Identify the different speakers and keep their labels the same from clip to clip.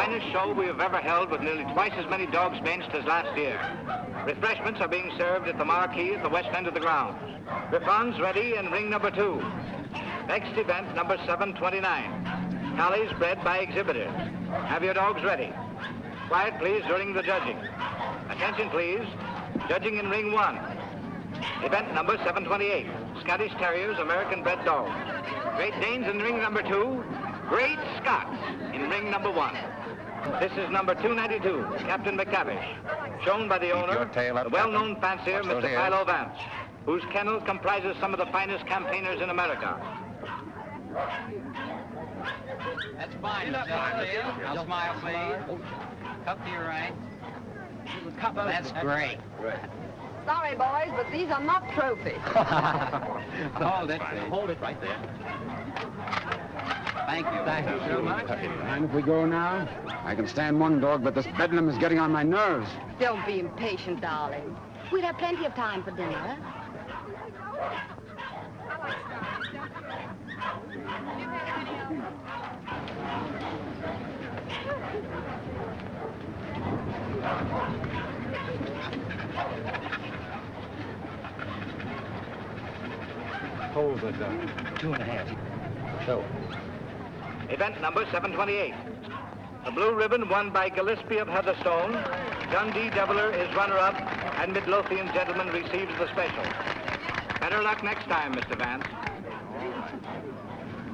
Speaker 1: finest show we have ever held with nearly twice as many dogs benched as last year. Refreshments are being served at the marquee at the west end of the grounds. Griffons ready in ring number 2. Next event, number 729. Collies bred by exhibitors. Have your dogs ready. Quiet, please, during the judging. Attention, please. Judging in ring 1. Event number 728. Scottish Terriers, American bred dogs. Great Danes in ring number 2. Great Scots in ring number 1. This is number 292, Captain McTavish, shown by the owner, the well-known fancier, Mr. Philo Vance, whose kennel comprises some of the finest campaigners in America.
Speaker 2: That's fine, Now smile, please. Cup to your right. That's great.
Speaker 3: Sorry, boys, but these are not trophies.
Speaker 2: Hold it. Hold it right there. Thank you. Thank you so much.
Speaker 4: Mind if we go now? I can stand one dog, but this bedlam is getting on my nerves.
Speaker 3: Don't be impatient, darling.
Speaker 5: We'll have plenty of time for dinner.
Speaker 4: Hold it,
Speaker 1: 2.5. So. Event number 728. The blue ribbon won by Gillespie of Heatherstone. Dundee Deviler is runner-up, and Midlothian Gentleman receives the special. Better luck next time, Mr. Vance.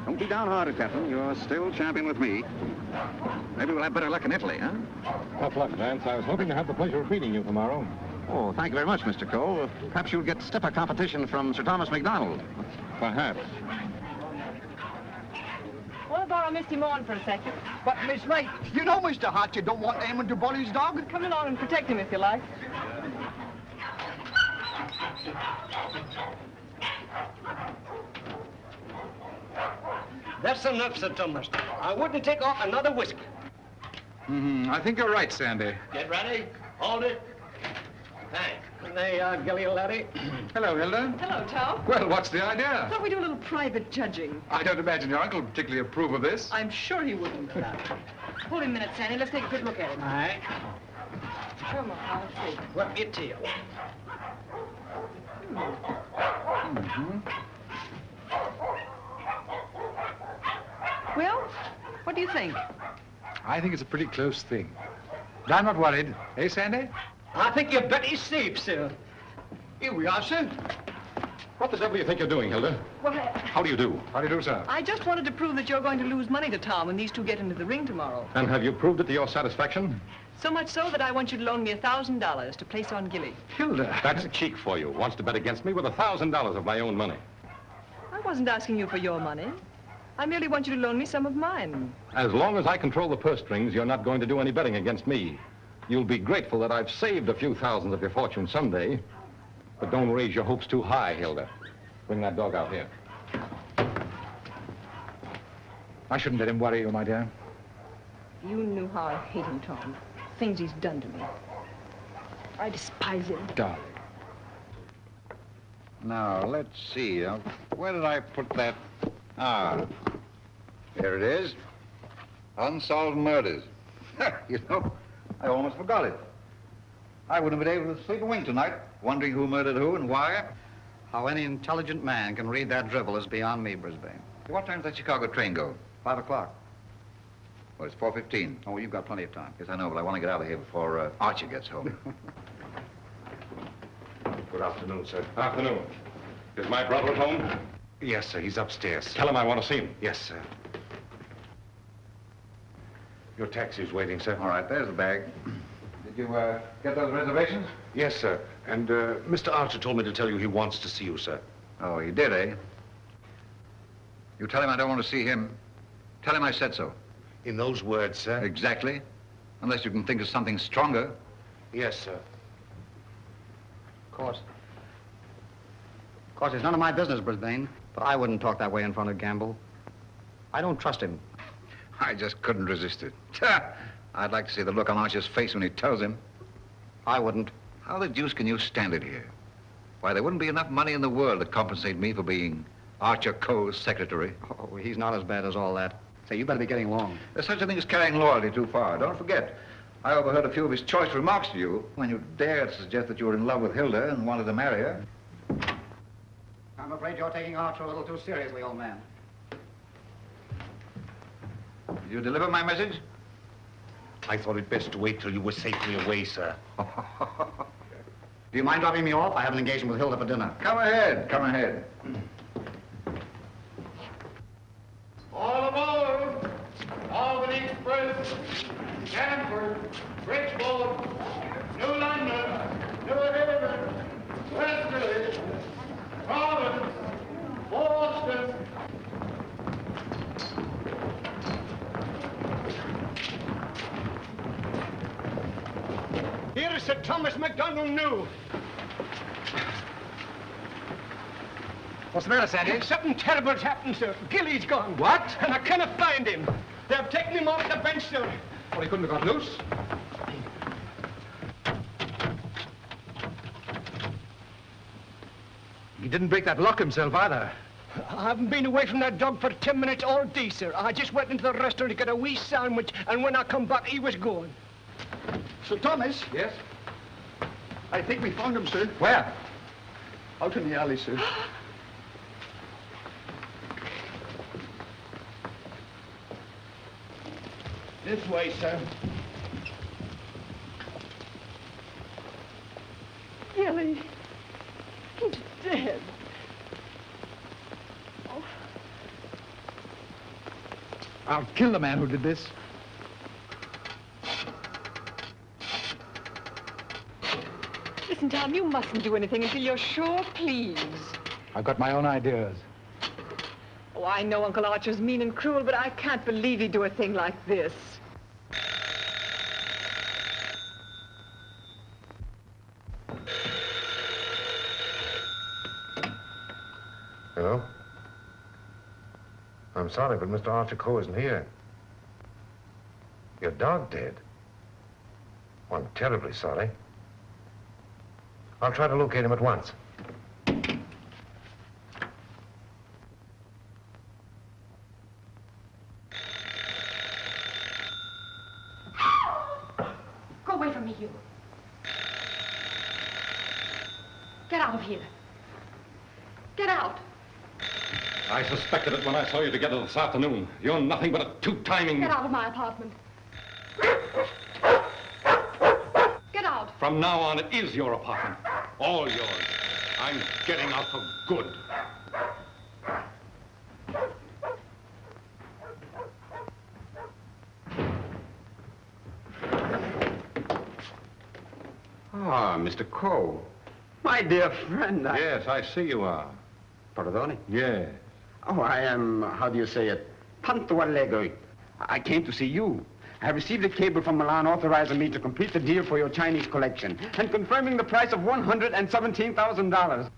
Speaker 6: Don't be downhearted, Captain. You're still champion with me. Maybe we'll have better luck in Italy, huh?
Speaker 7: Tough luck, Vance. I was hoping to have the pleasure of meeting you tomorrow.
Speaker 6: Oh, thank you very much, Mr. Cole. Perhaps you'll get stiffer competition from Sir Thomas MacDonald.
Speaker 7: Perhaps.
Speaker 3: Want to borrow Misty Morn for a second?
Speaker 8: But, Miss Ray, you know, Mr. Hart, you don't want Eamon to bully his dog.
Speaker 3: Come along and protect him if you like.
Speaker 9: That's enough, Sir Thomas. I wouldn't take off another whiskey.
Speaker 4: I think you're right, Sandy.
Speaker 9: Get ready. Hold it. Thanks. There you are, Gilly, laddie.
Speaker 4: Hello, Hilda.
Speaker 3: Hello, Tom.
Speaker 4: Well, what's the idea?
Speaker 3: Thought we'd do a little private judging.
Speaker 4: I don't imagine your uncle would particularly approve of this.
Speaker 3: I'm sure he wouldn't. Hold him a minute, Sandy. Let's take a good look at him.
Speaker 9: All right.
Speaker 3: Show him up. Let's see.
Speaker 9: Whip your tail.
Speaker 3: Well, what do you think?
Speaker 4: I think it's a pretty close thing. But I'm not worried. Eh, Sandy?
Speaker 9: I think you bet he's safe, sir.
Speaker 8: Here we are, sir.
Speaker 7: What the devil do you think you're doing, Hilda?
Speaker 3: Well,
Speaker 7: How do you do?
Speaker 4: How do you do, sir?
Speaker 3: I just wanted to prove that you're going to lose money to Tom when these two get into the ring tomorrow.
Speaker 7: And have you proved it to your satisfaction?
Speaker 3: So much so that I want you to loan me $1,000 to place on Gilly.
Speaker 4: Hilda.
Speaker 7: That's cheek for you. Wants to bet against me with $1,000 of my own money.
Speaker 3: I wasn't asking you for your money. I merely want you to loan me some of mine.
Speaker 7: As long as I control the purse strings, you're not going to do any betting against me. You'll be grateful that I've saved a few thousands of your fortune someday. But don't raise your hopes too high, Hilda. Bring that dog out here.
Speaker 4: I shouldn't let him worry you, my dear.
Speaker 3: You knew how I hate him, Tom. Things he's done to me. I despise him.
Speaker 4: Darling.
Speaker 6: Now, let's see. Where did I put that? Ah, here it is. Unsolved murders. You know, I almost forgot it. I wouldn't have been able to sleep a wink tonight, wondering who murdered who and why.
Speaker 10: How any intelligent man can read that drivel is beyond me, Brisbane.
Speaker 6: What time does that Chicago train go?
Speaker 10: 5 o'clock.
Speaker 6: Well, it's 4:15.
Speaker 10: Oh, you've got plenty of time.
Speaker 6: Yes, I know, but I want to get out of here before Archie gets home.
Speaker 7: Good afternoon, sir. Afternoon. Is my brother at home?
Speaker 4: Yes, sir. He's upstairs.
Speaker 7: Tell him I want to see him.
Speaker 4: Yes, sir. Your taxi's waiting, sir.
Speaker 6: All right, there's the bag. Did you get those reservations?
Speaker 4: Yes, sir. And Mr. Archer told me to tell you he wants to see you, sir.
Speaker 6: Oh, he did, eh? You tell him I don't want to see him. Tell him I said so.
Speaker 4: In those words, sir?
Speaker 6: Exactly. Unless you can think of something stronger.
Speaker 4: Yes, sir.
Speaker 10: Of course, it's none of my business, Brisbane. But I wouldn't talk that way in front of Gamble. I don't trust him.
Speaker 6: I just couldn't resist it. I'd like to see the look on Archer's face when he tells him.
Speaker 10: I wouldn't.
Speaker 6: How the deuce can you stand it here? Why, there wouldn't be enough money in the world to compensate me for being Archer Cole's secretary.
Speaker 10: Oh, he's not as bad as all that. Say, you better be getting along.
Speaker 6: There's such a thing as carrying loyalty too far. Don't forget, I overheard a few of his choice remarks to you when you dared suggest that you were in love with Hilda and wanted to marry her.
Speaker 10: I'm afraid you're taking Archer a little too seriously, old man.
Speaker 6: Did you deliver my message?
Speaker 11: I thought it best to wait till you were safely away, sir.
Speaker 10: Do you mind dropping me off? I have an engagement with Hilda for dinner.
Speaker 6: Come ahead, come ahead.
Speaker 12: All aboard! Albany Express, Stanford, Bridgeport, New London, New Haven, Westerly, Providence, Boston.
Speaker 8: Here is Sir Thomas MacDonald New.
Speaker 4: What's the matter, Sandy?
Speaker 8: Something terrible's happened, sir. Gilly's gone.
Speaker 4: What?
Speaker 8: And I cannot find him. They've taken him off the bench, sir.
Speaker 4: Well, he couldn't have got loose. He didn't break that lock himself, either.
Speaker 8: I haven't been away from that dog for 10 minutes all day, sir. I just went into the restaurant to get a wee sandwich, and when I come back, he was gone.
Speaker 13: Sir Thomas?
Speaker 4: Yes?
Speaker 13: I think we found him, sir.
Speaker 4: Where?
Speaker 13: Out in the alley, sir.
Speaker 8: This way, sir.
Speaker 3: Gilly, he's dead. Oh.
Speaker 4: I'll kill the man who did this.
Speaker 3: Listen, Tom, you mustn't do anything until you're sure, please.
Speaker 4: I've got my own ideas.
Speaker 3: Oh, I know Uncle Archer's mean and cruel, but I can't believe he'd do a thing like this.
Speaker 11: Hello? I'm sorry, but Mr. Archer Coe isn't here. Your dog dead? Well, I'm terribly sorry. I'll try to locate him at once.
Speaker 5: Go away from me, you. Get out of here. Get out.
Speaker 7: I suspected it when I saw you together this afternoon. You're nothing but a two-timing...
Speaker 5: Get out of my apartment. Get out.
Speaker 7: From now on, it is your apartment. All yours. I'm getting out for good.
Speaker 14: Ah, Mr. Coe. My dear friend,
Speaker 7: Yes, I see you are.
Speaker 14: Pardon?
Speaker 7: Yes.
Speaker 14: Oh, I am, how do you say it, tanto allegro. I came to see you. I have received a cable from Milan authorizing me to complete the deal for your Chinese collection and confirming the price of $117,000.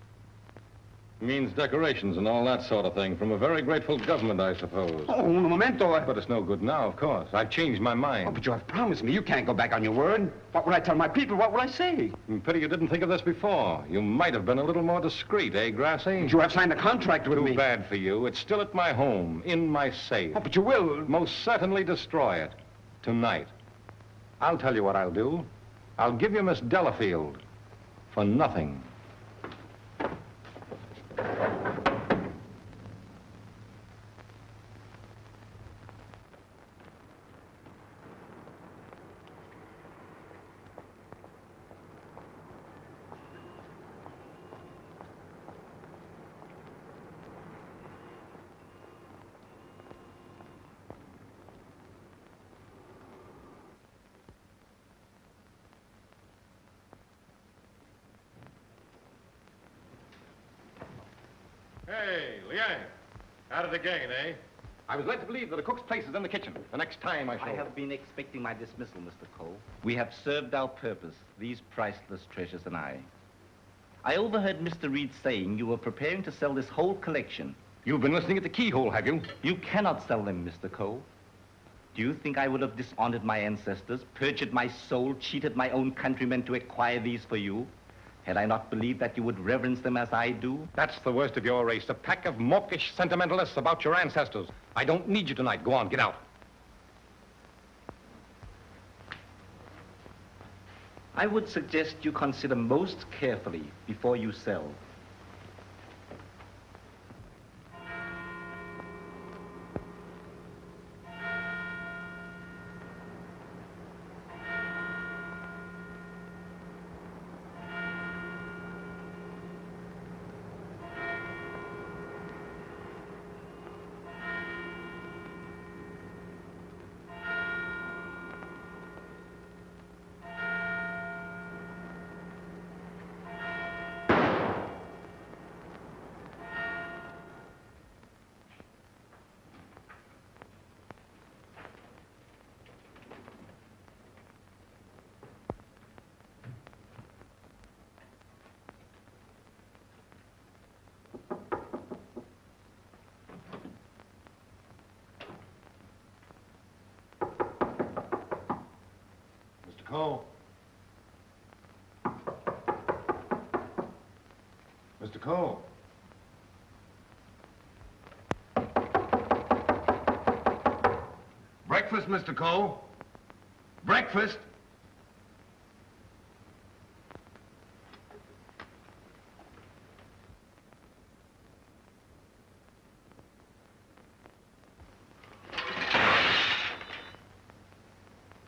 Speaker 7: Means decorations and all that sort of thing from a very grateful government, I suppose.
Speaker 14: Oh, un momento.
Speaker 7: But it's no good now, of course. I've changed my mind.
Speaker 14: Oh, but you have promised me. You can't go back on your word. What will I tell my people? What will I say?
Speaker 7: Pity you didn't think of this before. You might have been a little more discreet, eh, Grassy?
Speaker 14: But you have signed a contract with me.
Speaker 7: Too bad for you. It's still at my home, in my safe.
Speaker 14: Oh, but you will.
Speaker 7: Most certainly destroy it. Tonight. I'll tell you what I'll do. I'll give you Miss Delafield for nothing. Hey, Liang. Out of the gain, eh? I was led to believe that the cook's place is in the kitchen. The next time I shall...
Speaker 15: I have been expecting my dismissal, Mr. Cole. We have served our purpose, these priceless treasures and I. I overheard Mr. Reed saying you were preparing to sell this whole collection.
Speaker 7: You've been listening at the keyhole, have you?
Speaker 15: You cannot sell them, Mr. Cole. Do you think I would have dishonored my ancestors, perjured my soul, cheated my own countrymen to acquire these for you? Had I not believed that you would reverence them as I do?
Speaker 7: That's the worst of your race, a pack of mawkish sentimentalists about your ancestors. I don't need you tonight. Go on, get out.
Speaker 15: I would suggest you consider most carefully before you sell.
Speaker 11: Cole. Mr. Cole. Breakfast, Mr. Cole. Breakfast.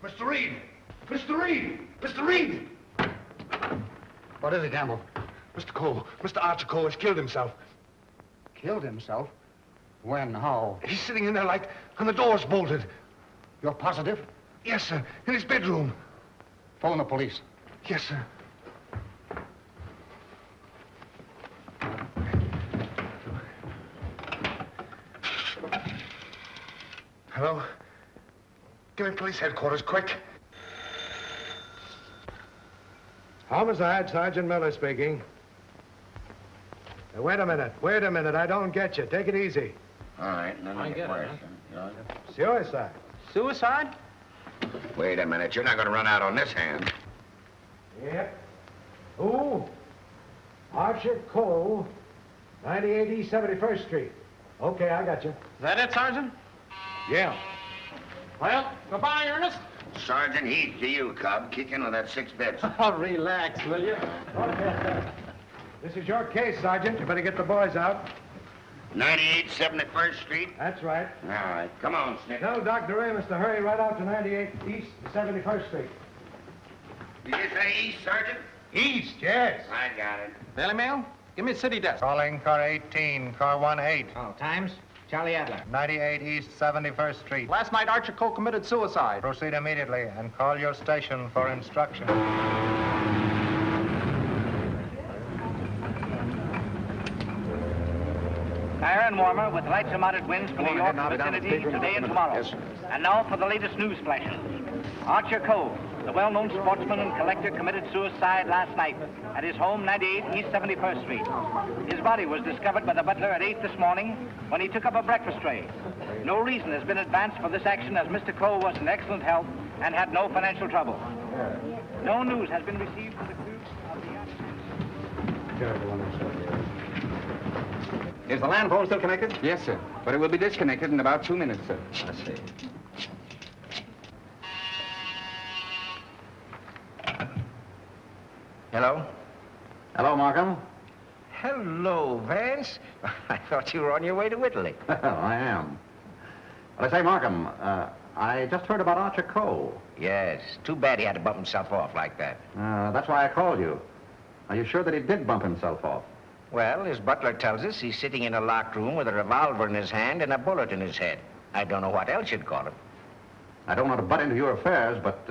Speaker 11: Mr. Reed! Mr. Reed! Mr. Reed!
Speaker 10: What is it, Gamble?
Speaker 11: Mr. Cole, Mr. Archer Cole has killed himself.
Speaker 10: Killed himself? When? How?
Speaker 11: He's sitting in there like, and the door's bolted.
Speaker 10: You're positive?
Speaker 11: Yes, sir. In his bedroom.
Speaker 10: Phone the police.
Speaker 11: Yes, sir. Hello? Give me police headquarters, quick.
Speaker 16: Homicide, Sergeant Miller speaking. Now, wait a minute, I don't get you. Take it easy.
Speaker 9: All right, let me get worse.
Speaker 16: Suicide.
Speaker 2: Suicide?
Speaker 9: Wait a minute, you're not going to run out on this hand.
Speaker 16: Yep. Who? Archer Cole, 98 East 71st Street. Okay, I got you.
Speaker 2: Is that it, Sergeant?
Speaker 16: Yeah.
Speaker 2: Well, goodbye, Ernest.
Speaker 9: Sergeant Heath to you, Cub. Kick in with that 6 bits.
Speaker 2: Oh, relax, will you?
Speaker 16: This is your case, Sergeant. You better get the boys out.
Speaker 9: 98 71st Street?
Speaker 16: That's right.
Speaker 9: All right, come on, Snip.
Speaker 16: Tell Dr. Amos to hurry right out to 98 East 71st Street.
Speaker 9: Did you say east, Sergeant?
Speaker 16: East, yes.
Speaker 9: I got it.
Speaker 2: Daily Mail? Give me a city desk.
Speaker 17: Calling car 18, car 18.
Speaker 2: Oh, times? Charlie Adler.
Speaker 17: 98 East 71st Street.
Speaker 2: Last night, Archer Cole committed suicide.
Speaker 17: Proceed immediately and call your station for instruction.
Speaker 1: Iron warmer with lights and moderate winds for New York vicinity today and tomorrow.
Speaker 11: Yes, sir.
Speaker 1: And now for the latest news flashes. Archer Cole, the well-known sportsman and collector, committed suicide last night at his home, 98 East 71st Street. His body was discovered by the butler at 8 this morning when he took up a breakfast tray. No reason has been advanced for this action as Mr. Cole was in excellent health and had no financial trouble. No news has been received for the crew of the...
Speaker 14: Is the land phone still connected?
Speaker 10: Yes, sir. But it will be disconnected in about 2 minutes, sir.
Speaker 14: I see.
Speaker 9: Hello?
Speaker 14: Hello, Markham.
Speaker 9: Hello, Vance. I thought you were on your way to Italy.
Speaker 14: I am. Well, I say, Markham, I just heard about Archer Cole.
Speaker 9: Yes, too bad he had to bump himself off like that.
Speaker 14: That's why I called you. Are you sure that he did bump himself off?
Speaker 9: Well, his butler tells us he's sitting in a locked room with a revolver in his hand and a bullet in his head. I don't know what else you'd call him.
Speaker 14: I don't want to butt into your affairs, but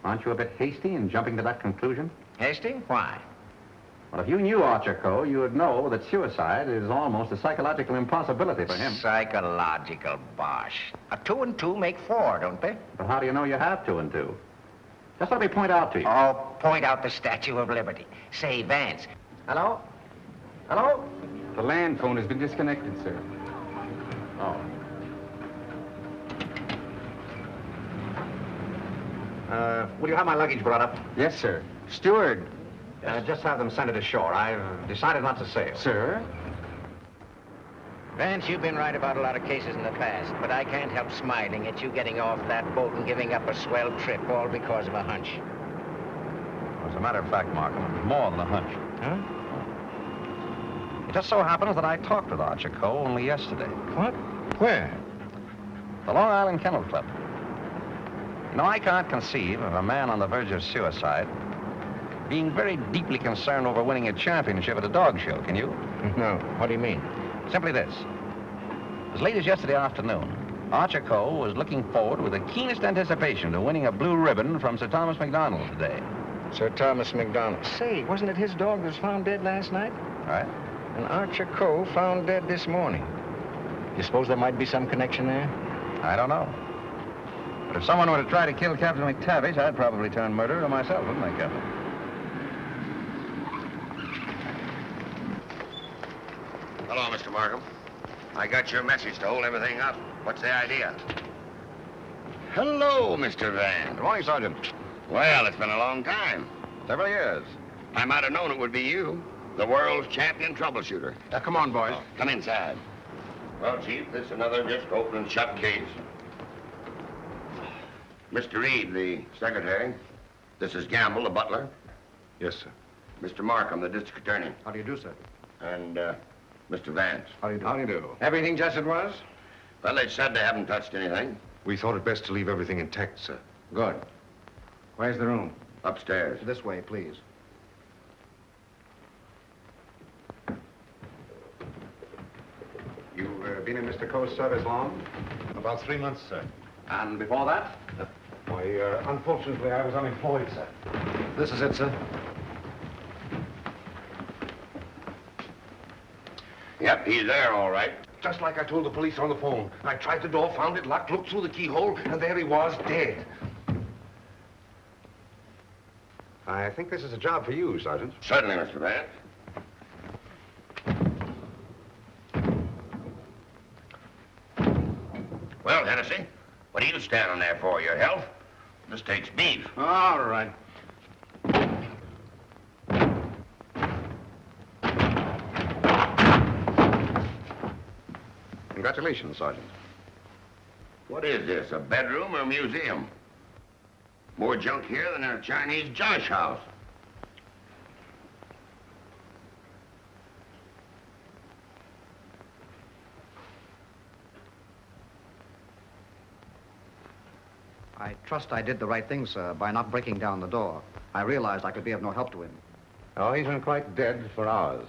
Speaker 14: aren't you a bit hasty in jumping to that conclusion?
Speaker 9: Hasty? Why?
Speaker 14: Well, if you knew Archer Cole, you would know that suicide is almost a psychological impossibility for him.
Speaker 9: Psychological bosh. 2 and 2 make 4, don't they?
Speaker 14: But how do you know you have 2 and 2? Just let me point out to you.
Speaker 9: Oh, point out the Statue of Liberty. Say, Vance. Hello? Hello?
Speaker 10: The land phone has been disconnected, sir.
Speaker 14: Oh.
Speaker 9: Will you have my luggage brought up?
Speaker 10: Yes, sir. Steward, Just have them send it ashore. I've decided not to sail.
Speaker 2: Sir?
Speaker 9: Vance, you've been right about a lot of cases in the past, but I can't help smiling at you getting off that boat and giving up a swell trip, all because of a hunch.
Speaker 10: As a matter of fact, Markham, it was more than a hunch.
Speaker 9: Huh?
Speaker 10: It just so happens that I talked with Archer Coe only yesterday.
Speaker 9: What? Where?
Speaker 10: The Long Island Kennel Club. You know, I can't conceive of a man on the verge of suicide being very deeply concerned over winning a championship at a dog show, can you?
Speaker 9: No. What do you mean?
Speaker 10: Simply this. As late as yesterday afternoon, Archer Coe was looking forward with the keenest anticipation to winning a blue ribbon from Sir Thomas MacDonald today.
Speaker 9: Sir Thomas MacDonald. Say, wasn't it his dog that was found dead last night?
Speaker 10: Right.
Speaker 9: And Archer Coe found dead this morning. You suppose there might be some connection there?
Speaker 10: I don't know. But if someone were to try to kill Captain McTavish, I'd probably turn murderer myself, wouldn't I, Captain?
Speaker 11: Hello, Mr. Markham. I got your message to hold everything up. What's the idea? Hello, Mr. Vance.
Speaker 10: Good morning, Sergeant.
Speaker 11: Well, it's been a long time.
Speaker 10: Several years.
Speaker 11: I might have known it would be you, the world's champion troubleshooter.
Speaker 10: Come on, boys.
Speaker 11: Come inside. Well, Chief, this is another just open and shut case. Mr. Reed, the secretary. This is Gamble, the butler.
Speaker 4: Yes, sir.
Speaker 11: Mr. Markham, the district attorney.
Speaker 10: How do you do, sir?
Speaker 11: And, Mr. Vance.
Speaker 10: How do you do?
Speaker 4: How do you do?
Speaker 9: Everything just as it was?
Speaker 11: Well, they said they haven't touched anything.
Speaker 4: We thought it best to leave everything intact, sir.
Speaker 9: Good. Where's the room?
Speaker 11: Upstairs.
Speaker 10: This way, please. You've been in Mr. Coe's service long?
Speaker 4: About 3 months, sir.
Speaker 10: And before that?
Speaker 4: Why, unfortunately, I was unemployed, sir.
Speaker 10: This is it, sir.
Speaker 11: Yep, he's there, all right.
Speaker 16: Just like I told the police on the phone. I tried the door, found it locked, looked through the keyhole, and there he was, dead.
Speaker 10: I think this is a job for you, Sergeant.
Speaker 11: Certainly, Mr. Vance. Well, Hennessy, what are you standing there for? Your health? This takes beef.
Speaker 10: All right. Congratulations, Sergeant.
Speaker 11: What is this, a bedroom or a museum? More junk here than in a Chinese josh house.
Speaker 10: I trust I did the right thing, sir, by not breaking down the door. I realized I could be of no help to him.
Speaker 11: Oh, he's been quite dead for hours.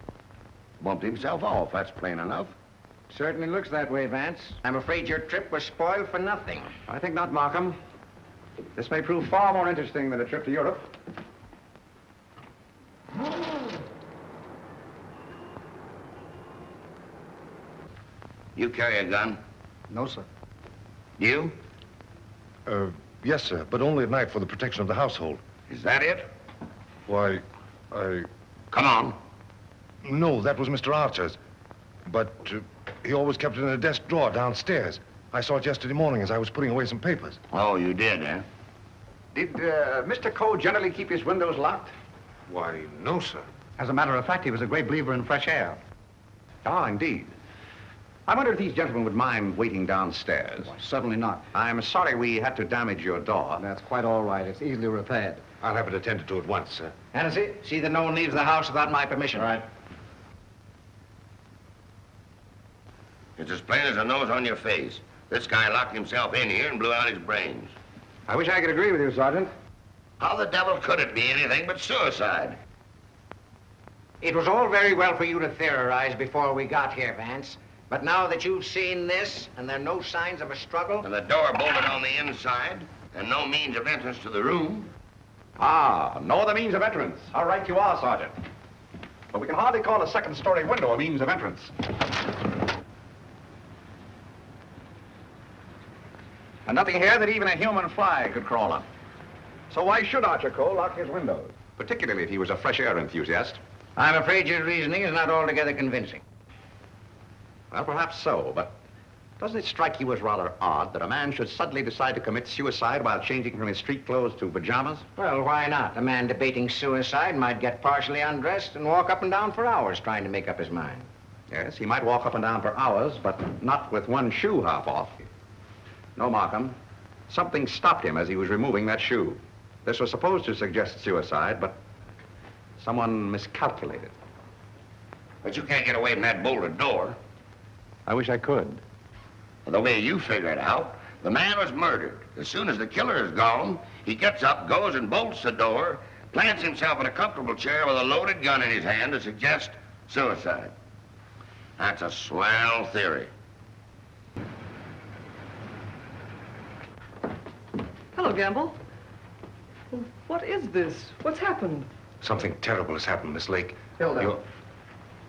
Speaker 11: Bumped himself off, that's plain enough.
Speaker 9: Certainly looks that way, Vance. I'm afraid your trip was spoiled for nothing.
Speaker 10: I think not, Markham. This may prove far more interesting than a trip to Europe.
Speaker 11: You carry a gun?
Speaker 10: No, sir.
Speaker 11: You?
Speaker 16: Yes, sir, but only at night for the protection of the household.
Speaker 11: Is that it?
Speaker 16: Why,
Speaker 11: Come on.
Speaker 16: No, that was Mr. Archer's. But he always kept it in a desk drawer downstairs. I saw it yesterday morning as I was putting away some papers.
Speaker 11: Oh, you did, eh?
Speaker 10: Did Mr. Coe generally keep his windows locked?
Speaker 16: Why, no, sir.
Speaker 10: As a matter of fact, he was a great believer in fresh air. Ah, indeed. I wonder if these gentlemen would mind waiting downstairs.
Speaker 14: Why, certainly not.
Speaker 10: I'm sorry we had to damage your door.
Speaker 14: That's quite all right. It's easily repaired.
Speaker 16: I'll have it attended to at once, sir.
Speaker 9: Hennessy, see that no one leaves the house without my permission.
Speaker 16: All right.
Speaker 11: It's as plain as a nose on your face. This guy locked himself in here and blew out his brains.
Speaker 10: I wish I could agree with you, Sergeant.
Speaker 11: How the devil could it be anything but suicide?
Speaker 9: It was all very well for you to theorize before we got here, Vance. But now that you've seen this, and there are no signs of a struggle...
Speaker 11: And the door bolted on the inside, and no means of entrance to the room.
Speaker 10: Ah, no other means of entrance. How right you are, Sergeant. But we can hardly call a second-story window a means of entrance. And nothing here that even a human fly could crawl on. So why should Archer Coe lock his windows? Particularly if he was a fresh air enthusiast.
Speaker 9: I'm afraid your reasoning is not altogether convincing.
Speaker 10: Well, perhaps so, but Doesn't it strike you as rather odd that a man should suddenly decide to commit suicide while changing from his street clothes to pajamas?
Speaker 9: Well, why not? A man debating suicide might get partially undressed and walk up and down for hours trying to make up his mind.
Speaker 10: Yes, he might walk up and down for hours, but not with one shoe half off. No, Markham. Something stopped him as he was removing that shoe. This was supposed to suggest suicide, but someone miscalculated.
Speaker 18: But you can't get away from that bolted door.
Speaker 10: I wish I could.
Speaker 18: The way you figure it out, the man was murdered. As soon as the killer is gone, he gets up, goes and bolts the door, plants himself in a comfortable chair with a loaded gun in his hand to suggest suicide. That's a swell theory.
Speaker 19: Hello, Gamble. What is this? What's happened?
Speaker 16: Something terrible has happened, Miss Lake.
Speaker 14: Hilda.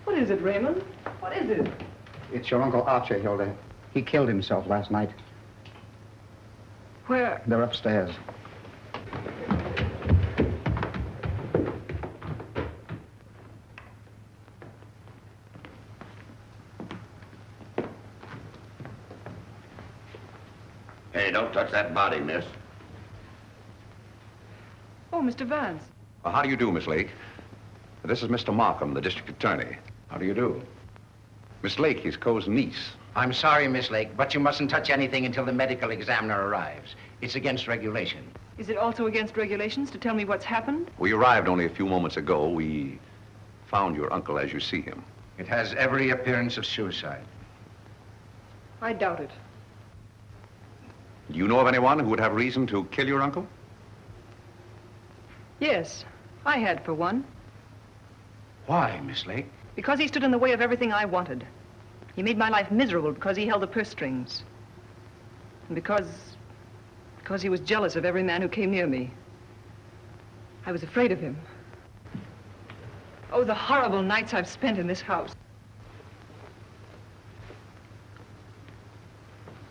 Speaker 19: What is it, Raymond? What is it?
Speaker 14: It's your Uncle Archer, Hilda. He killed himself last night.
Speaker 19: Where?
Speaker 14: They're upstairs.
Speaker 18: Hey, don't touch that body, miss.
Speaker 19: Oh, Mr. Vance.
Speaker 10: Well, how do you do, Miss Lake? This is Mr. Markham, the district attorney. How do you do? Miss Lake, he's Coe's niece.
Speaker 9: I'm sorry, Miss Lake, but you mustn't touch anything until the medical examiner arrives. It's against regulation.
Speaker 19: Is it also against regulations to tell me what's happened?
Speaker 10: We arrived only a few moments ago. We found your uncle as you see him.
Speaker 9: It has every appearance of suicide.
Speaker 19: I doubt it.
Speaker 10: Do you know of anyone who would have reason to kill your uncle?
Speaker 19: Yes, I had for one.
Speaker 9: Why, Miss Lake?
Speaker 19: Because he stood in the way of everything I wanted. He made my life miserable because he held the purse strings. And because he was jealous of every man who came near me. I was afraid of him. Oh, the horrible nights I've spent in this house.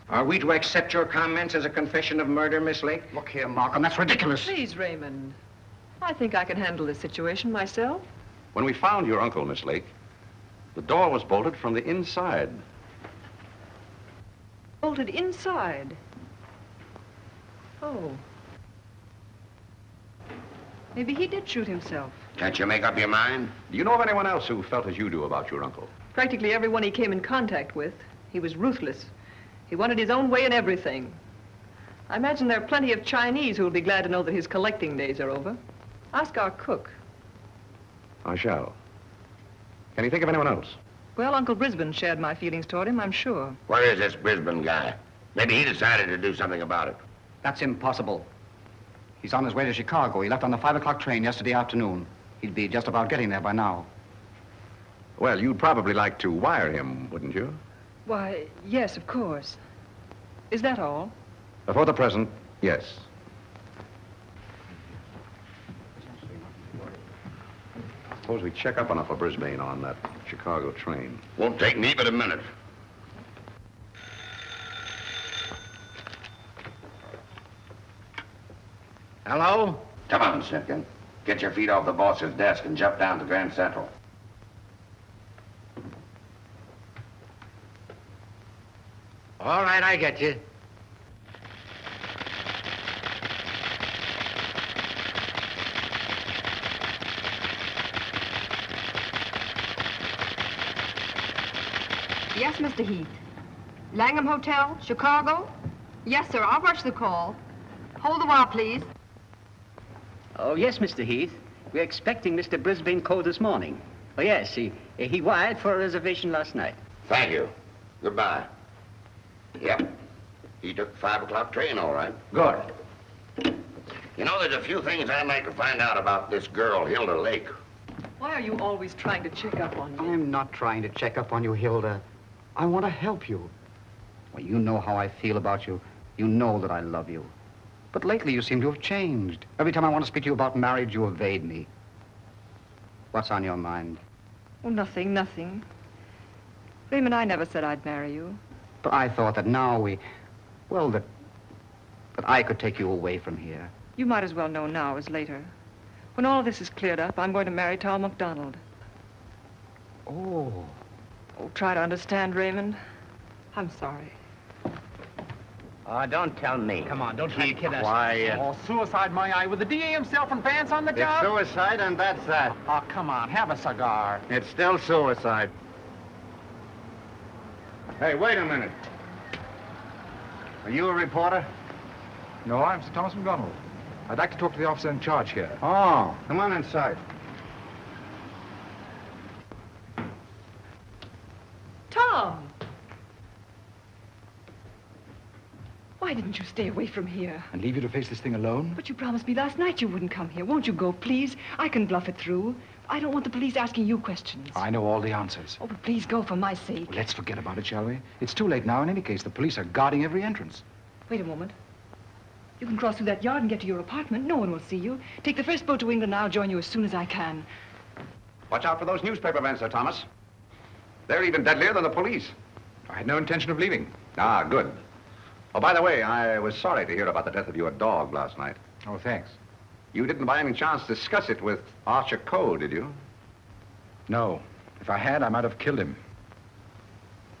Speaker 9: Are we to accept your comments as a confession of murder, Miss Lake?
Speaker 14: Look here, Markham, that's ridiculous.
Speaker 19: Please, Raymond. I think I can handle this situation myself.
Speaker 10: When we found your uncle, Miss Lake, the door was bolted from the inside.
Speaker 19: Bolted inside? Oh. Maybe he did shoot himself.
Speaker 18: Can't you make up your mind?
Speaker 10: Do you know of anyone else who felt as you do about your uncle?
Speaker 19: Practically everyone he came in contact with. He was ruthless. He wanted his own way in everything. I imagine there are plenty of Chinese who will be glad to know that his collecting days are over. Ask our cook.
Speaker 10: I shall. Can you think of anyone else?
Speaker 19: Well, Uncle Brisbane shared my feelings toward him, I'm sure.
Speaker 18: Where is this Brisbane guy? Maybe he decided to do something about it.
Speaker 14: That's impossible. He's on his way to Chicago. He left on the 5 o'clock train yesterday afternoon. He'd be just about getting there by now.
Speaker 10: Well, you'd probably like to wire him, wouldn't you?
Speaker 19: Why, yes, of course. Is that all?
Speaker 10: For the present, yes. Suppose we check up on Uncle Brisbane on that Chicago train.
Speaker 18: Won't take me but a minute.
Speaker 9: Hello?
Speaker 18: Come on, Simpkin. Get your feet off the boss's desk and jump down to Grand Central.
Speaker 9: All right, I get you.
Speaker 20: Yes, Mr. Heath. Langham Hotel, Chicago? Yes, sir. I'll rush the call. Hold the while, please.
Speaker 21: Oh, yes, Mr. Heath. We're expecting Mr. Brisbane Cole this morning. Oh, yes, he wired for a reservation last night.
Speaker 18: Thank you. Goodbye. Yep. He took the 5 o'clock train, all right.
Speaker 9: Good.
Speaker 18: You know, there's a few things I'd like to find out about this girl, Hilda Lake.
Speaker 19: Why are you always trying to check up on me?
Speaker 14: I'm not trying to check up on you, Hilda. I want to help you. Well, you know how I feel about you. You know that I love you. But lately you seem to have changed. Every time I want to speak to you about marriage, you evade me. What's on your mind?
Speaker 19: Oh, nothing, nothing. Raymond, I never said I'd marry you.
Speaker 14: But I thought that now that I could take you away from here.
Speaker 19: You might as well know now as later. When all this is cleared up, I'm going to marry Tom McDonald.
Speaker 14: Oh.
Speaker 19: Oh, try to understand, Raymond. I'm sorry.
Speaker 9: Oh, don't tell me.
Speaker 2: Come on, don't try to kid us.
Speaker 9: Quiet.
Speaker 2: Oh, suicide, my eye, with the DA himself and Vance on the job?
Speaker 9: It's suicide, and that's that.
Speaker 2: Oh, come on, have a cigar.
Speaker 9: It's still suicide.
Speaker 10: Hey, wait a minute. Are you a reporter?
Speaker 4: No, I'm Sir Thomas McDonald. I'd like to talk to the officer in charge here.
Speaker 10: Oh, come on inside.
Speaker 3: Tom! Why didn't you stay away from here?
Speaker 4: And leave you to face this thing alone?
Speaker 3: But you promised me last night you wouldn't come here. Won't you go, please? I can bluff it through. I don't want the police asking you questions.
Speaker 4: I know all the answers.
Speaker 3: Oh, but please go for my sake.
Speaker 4: Well, let's forget about it, shall we? It's too late now in any case. The police are guarding every entrance.
Speaker 3: Wait a moment. You can cross through that yard and get to your apartment. No one will see you. Take the first boat to England and I'll join you as soon as I can.
Speaker 10: Watch out for those newspaper men, Sir Thomas. They're even deadlier than the police.
Speaker 4: I had no intention of leaving.
Speaker 10: Ah, good. Oh, by the way, I was sorry to hear about the death of your dog last night.
Speaker 4: Oh, thanks.
Speaker 10: You didn't by any chance discuss it with Archer Cole, did you?
Speaker 4: No. If I had, I might have killed him.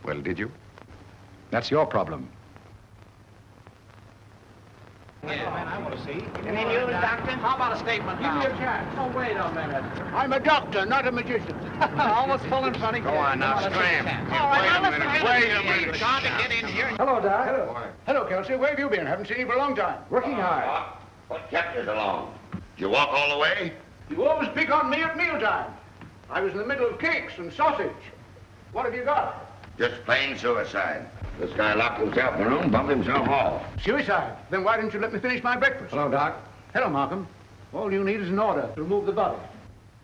Speaker 10: Well, did you?
Speaker 4: That's your problem.
Speaker 2: Yeah, man, I want to see.
Speaker 9: Any news, Doctor?
Speaker 2: How about a statement
Speaker 8: Give
Speaker 2: now?
Speaker 8: me a chance.
Speaker 2: Oh, wait a minute.
Speaker 8: I'm a doctor, not a magician.
Speaker 2: Almost full and funny.
Speaker 10: Go on now, scram.
Speaker 2: All right, now let's
Speaker 10: Wait a minute.
Speaker 2: Got to get in here.
Speaker 8: Hello, Doc. Hello. Hello, Kelsey. Where have you been? Haven't seen you for a long time. Working hard.
Speaker 18: What kept you so long? Did you walk all the way?
Speaker 8: You always pick on me at mealtime. I was in the middle of cakes and sausage. What have you got?
Speaker 18: Just plain suicide. This guy locked himself in the room, bumped himself off.
Speaker 8: Suicide. Then why didn't you let me finish my breakfast?
Speaker 10: Hello, Doc.
Speaker 8: Hello, Markham. All you need is an order to remove the body.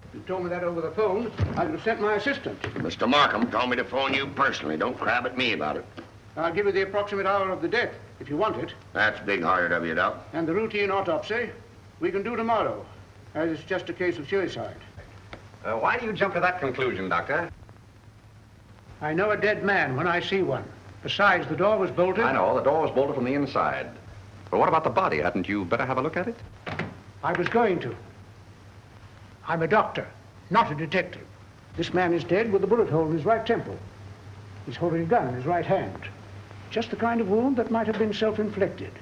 Speaker 8: If you told me that over the phone, I would have sent my assistant.
Speaker 18: Mr. Markham told me to phone you personally. Don't crab at me about it.
Speaker 8: I'll give you the approximate hour of the death, if you want it.
Speaker 18: That's big-hearted of you, Doc.
Speaker 8: And the routine autopsy, we can do tomorrow, as it's just a case of suicide.
Speaker 10: Why do you jump to that conclusion, Doctor?
Speaker 8: I know a dead man when I see one. Besides, the door was bolted.
Speaker 10: I know, the door was bolted from the inside. But what about the body? Hadn't you better have a look at it?
Speaker 8: I was going to. I'm a doctor, not a detective. This man is dead with a bullet hole in his right temple. He's holding a gun in his right hand. Just the kind of wound that might have been self-inflicted.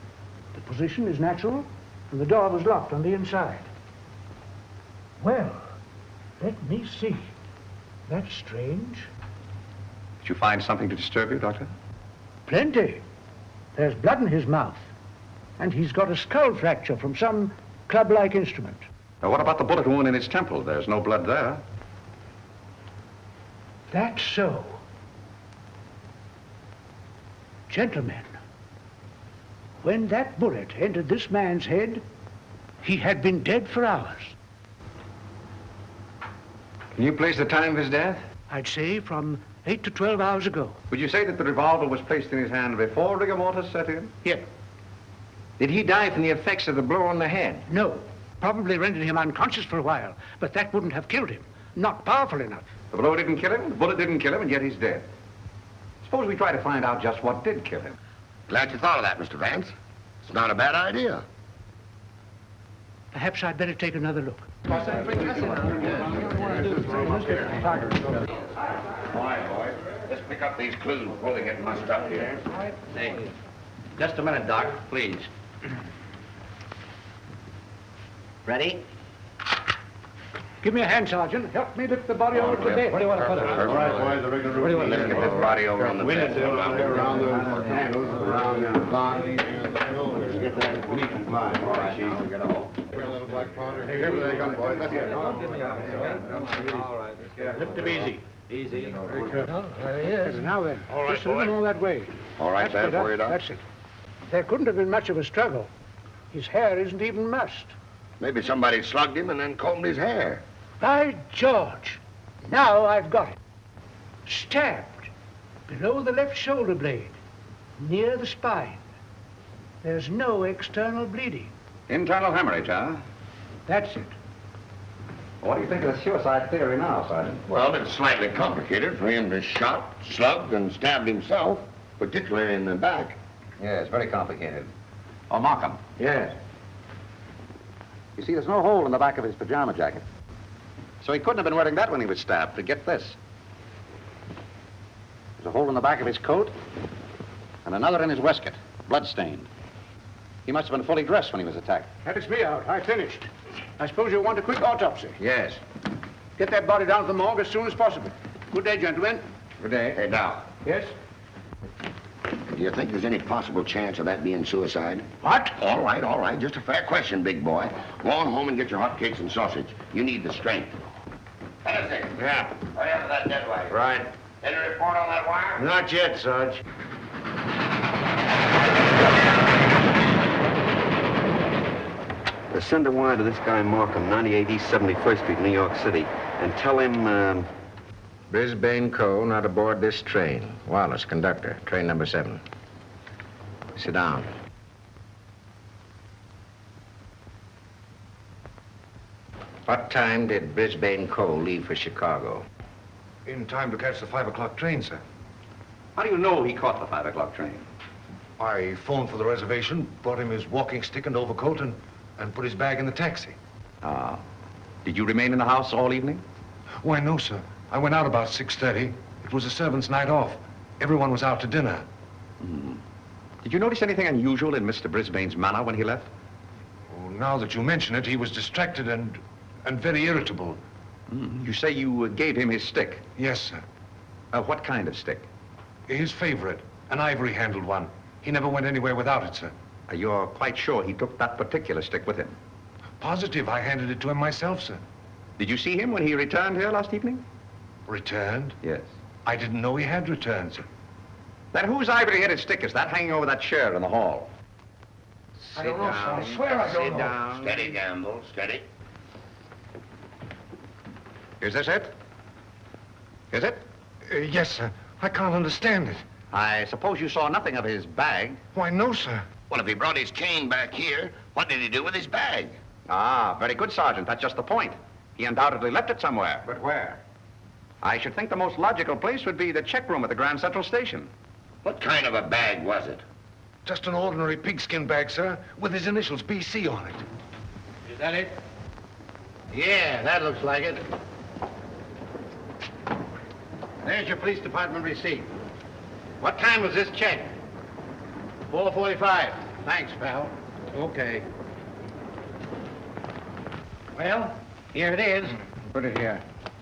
Speaker 8: The position is natural, and the door was locked on the inside. Well, let me see. That's strange.
Speaker 10: Did you find something to disturb you, Doctor?
Speaker 8: Plenty. There's blood in his mouth, and he's got a skull fracture from some club-like instrument.
Speaker 10: Now, what about the bullet wound in his temple? There's no blood there.
Speaker 8: That's so. Gentlemen, when that bullet entered this man's head, he had been dead for hours.
Speaker 10: Can you place the time of his death?
Speaker 8: I'd say from 8 to 12 hours ago.
Speaker 10: Would you say that the revolver was placed in his hand before rigor mortis set in?
Speaker 8: Yes.
Speaker 9: Did he die from the effects of the blow on the head?
Speaker 8: No. Probably rendered him unconscious for a while, but that wouldn't have killed him. Not powerful enough.
Speaker 10: The blow didn't kill him, the bullet didn't kill him, and yet he's dead. Suppose we try to find out just what did kill him.
Speaker 18: Glad you thought of that, Mr. Vance. It's not a bad idea.
Speaker 8: Perhaps I'd better take another look.
Speaker 18: All right, boys. Let's pick up these clues before they get mussed up here.
Speaker 9: Hey, just a minute, Doc, please. Ready?
Speaker 8: Give me a hand, Sergeant. Help me lift the body over to the bed.
Speaker 10: Where do you want to put it?
Speaker 18: All right, boys, the rigor mortis. Let's get this body over on the bed.
Speaker 12: Around the handles, around the line. Get that bleaching line. All right, Chief. Get all. Hey, here they come, boys. Let's get
Speaker 2: All right.
Speaker 8: Lift him easy.
Speaker 2: Easy.
Speaker 8: There he is. Now then,
Speaker 18: All right,
Speaker 8: just a little
Speaker 18: boy.
Speaker 8: more that way.
Speaker 18: All right,
Speaker 8: That's
Speaker 18: bad
Speaker 8: it,
Speaker 18: for you, Doc?
Speaker 8: That's it. There couldn't have been much of a struggle. His hair isn't even mussed.
Speaker 18: Maybe somebody slugged him and then combed his hair.
Speaker 8: By George, now I've got it. Stabbed below the left shoulder blade, near the spine. There's no external bleeding.
Speaker 10: Internal hemorrhage, huh?
Speaker 8: That's it.
Speaker 10: What do you think of the suicide theory now, Sergeant?
Speaker 18: Well, it's slightly complicated for him to shot, slugged, and stabbed himself, particularly in the back.
Speaker 10: Yeah, it's very complicated. Oh, Markham.
Speaker 9: Yes.
Speaker 10: You see, there's no hole in the back of his pajama jacket. So he couldn't have been wearing that when he was stabbed. But get this. There's a hole in the back of his coat and another in his waistcoat. bloodstained. He must have been fully dressed when he was attacked.
Speaker 8: That is me out. I finished. I suppose you'll want a quick autopsy.
Speaker 10: Yes.
Speaker 8: Get that body down to the morgue as soon as possible. Good day, gentlemen.
Speaker 10: Good day.
Speaker 18: Hey, now,
Speaker 8: Yes?
Speaker 18: do you think there's any possible chance of that being suicide?
Speaker 8: What?
Speaker 18: All right. Just a fair question, big boy. Go on home and get your hotcakes and sausage. You need the strength. Hennessy.
Speaker 12: Yeah.
Speaker 18: Hurry up with that dead weight.
Speaker 12: Right.
Speaker 18: Any report on that wire?
Speaker 12: Not yet, Sarge.
Speaker 6: Send a wire to this guy Markham, 98 East 71st Street, New York City, and tell him,
Speaker 9: Brisbane Cole not aboard this train. Wallace, conductor, train number 7. Sit down. What time did Brisbane Cole leave for Chicago?
Speaker 16: In time to catch the 5 o'clock train, sir.
Speaker 10: How do you know he caught the 5 o'clock train?
Speaker 16: I phoned for the reservation, brought him his walking stick and overcoat, and put his bag in the taxi.
Speaker 10: Ah. Did you remain in the house all evening?
Speaker 16: Why, no, sir. I went out about 6:30. It was a servant's night off. Everyone was out to dinner.
Speaker 10: Did you notice anything unusual in Mr. Brisbane's manner when he left?
Speaker 16: Oh, now that you mention it, he was distracted and very irritable.
Speaker 10: You say you gave him his stick?
Speaker 16: Yes, sir.
Speaker 10: What kind of stick?
Speaker 16: His favorite, an ivory-handled one. He never went anywhere without it, sir.
Speaker 10: You're quite sure he took that particular stick with him?
Speaker 16: Positive. I handed it to him myself, sir.
Speaker 10: Did you see him when he returned here last evening?
Speaker 16: Returned?
Speaker 10: Yes.
Speaker 16: I didn't know he had returned, sir.
Speaker 10: Then whose ivory-headed stick is that hanging over that chair in the hall?
Speaker 8: I don't know, sir. I swear I don't know.
Speaker 18: Sit down. Steady, Gamble. Steady.
Speaker 10: Is this it? Is it?
Speaker 16: Yes, sir. I can't understand it.
Speaker 10: I suppose you saw nothing of his bag?
Speaker 16: Why, no, sir.
Speaker 18: Well, if he brought his cane back here, what did he do with his bag?
Speaker 10: Ah, very good, Sergeant. That's just the point. He undoubtedly left it somewhere.
Speaker 9: But where?
Speaker 10: I should think the most logical place would be the check room at the Grand Central Station.
Speaker 18: What kind of a bag was it?
Speaker 16: Just an ordinary pigskin bag, sir, with his initials BC on it.
Speaker 12: Is that it? Yeah, that looks like it. There's your police department receipt. What time was this check? 4:45. Thanks, pal. Okay. Well, here it is.
Speaker 9: Put it here.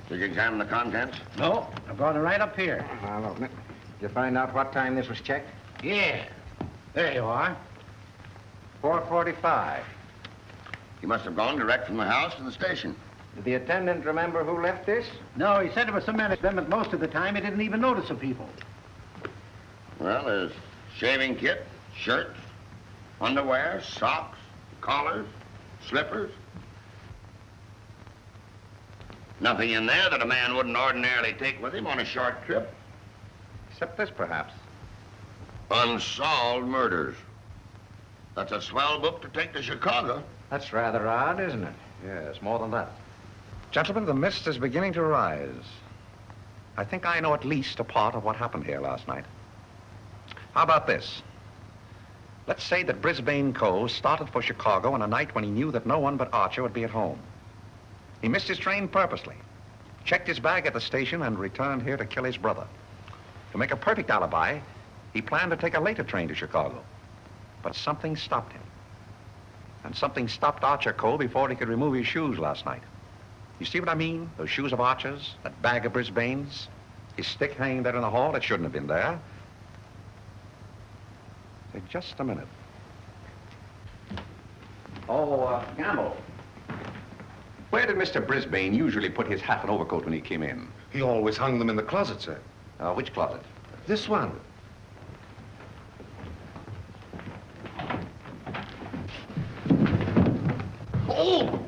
Speaker 18: Did you examine the contents?
Speaker 12: No, I brought it right up here.
Speaker 9: I'll open it. Did you find out what time this was checked?
Speaker 12: Yeah. There you are.
Speaker 9: 4:45.
Speaker 18: He must have gone direct from the house to the station.
Speaker 9: Did the attendant remember who left this?
Speaker 12: No, he said there was some men at them, but most of the time he didn't even notice the people.
Speaker 18: Well, there's shaving kit, shirts, underwear, socks, collars, slippers. Nothing in there that a man wouldn't ordinarily take with him on a short trip.
Speaker 10: Except this, perhaps.
Speaker 18: Unsolved murders. That's a swell book to take to Chicago.
Speaker 9: That's rather odd, isn't it?
Speaker 10: Yes, more than that. Gentlemen, the mist is beginning to rise. I think I know at least a part of what happened here last night. How about this? Let's say that Brisbane Cole started for Chicago on a night when he knew that no one but Archer would be at home. He missed his train purposely, checked his bag at the station, and returned here to kill his brother. To make a perfect alibi, he planned to take a later train to Chicago. But something stopped him. And something stopped Archer Cole before he could remove his shoes last night. You see what I mean? Those shoes of Archer's, that bag of Brisbane's, his stick hanging there in the hall, it shouldn't have been there. Say, just a minute. Oh, Gamble. Where did Mr. Brisbane usually put his hat and overcoat when he came in?
Speaker 16: He always hung them in the closet, sir.
Speaker 10: Which closet?
Speaker 16: This one.
Speaker 18: Oh!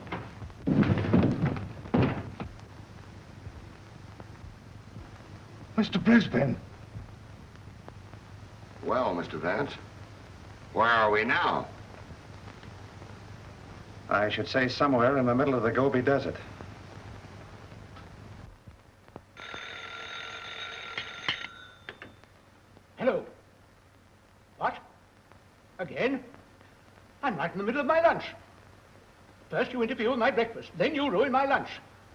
Speaker 16: Mr. Brisbane.
Speaker 18: Well, Mr. Vance, where are we now?
Speaker 10: I should say somewhere in the middle of the Gobi Desert.
Speaker 8: Hello. What? Again? I'm right in the middle of my lunch. First you interfere with my breakfast, then you ruin my lunch.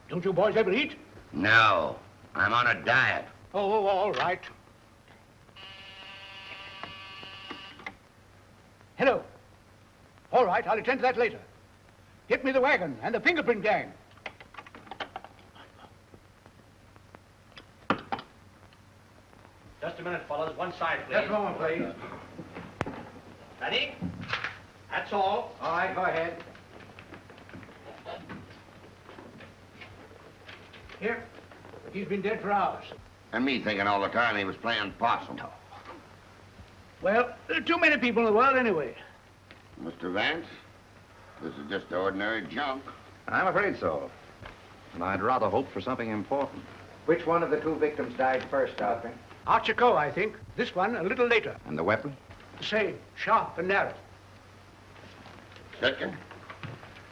Speaker 8: Don't you boys ever eat?
Speaker 18: No, I'm on a diet.
Speaker 8: Oh, all right. Hello. All right, I'll attend to that later. Get me the wagon and the fingerprint gang.
Speaker 9: Just a minute, fellas. One side, please.
Speaker 8: Just a moment, please.
Speaker 9: Ready? That's all.
Speaker 8: All right, go ahead. Here. He's been dead for hours.
Speaker 18: And me thinking all the time he was playing possum.
Speaker 8: Well, there are too many people in the world anyway.
Speaker 18: Mr. Vance, this is just ordinary junk.
Speaker 10: I'm afraid so. And I'd rather hope for something important.
Speaker 9: Which one of the two victims died first, Arthur?
Speaker 8: Archer Coe, I think. This one a little later.
Speaker 10: And the weapon?
Speaker 8: The same, sharp and narrow.
Speaker 18: Second,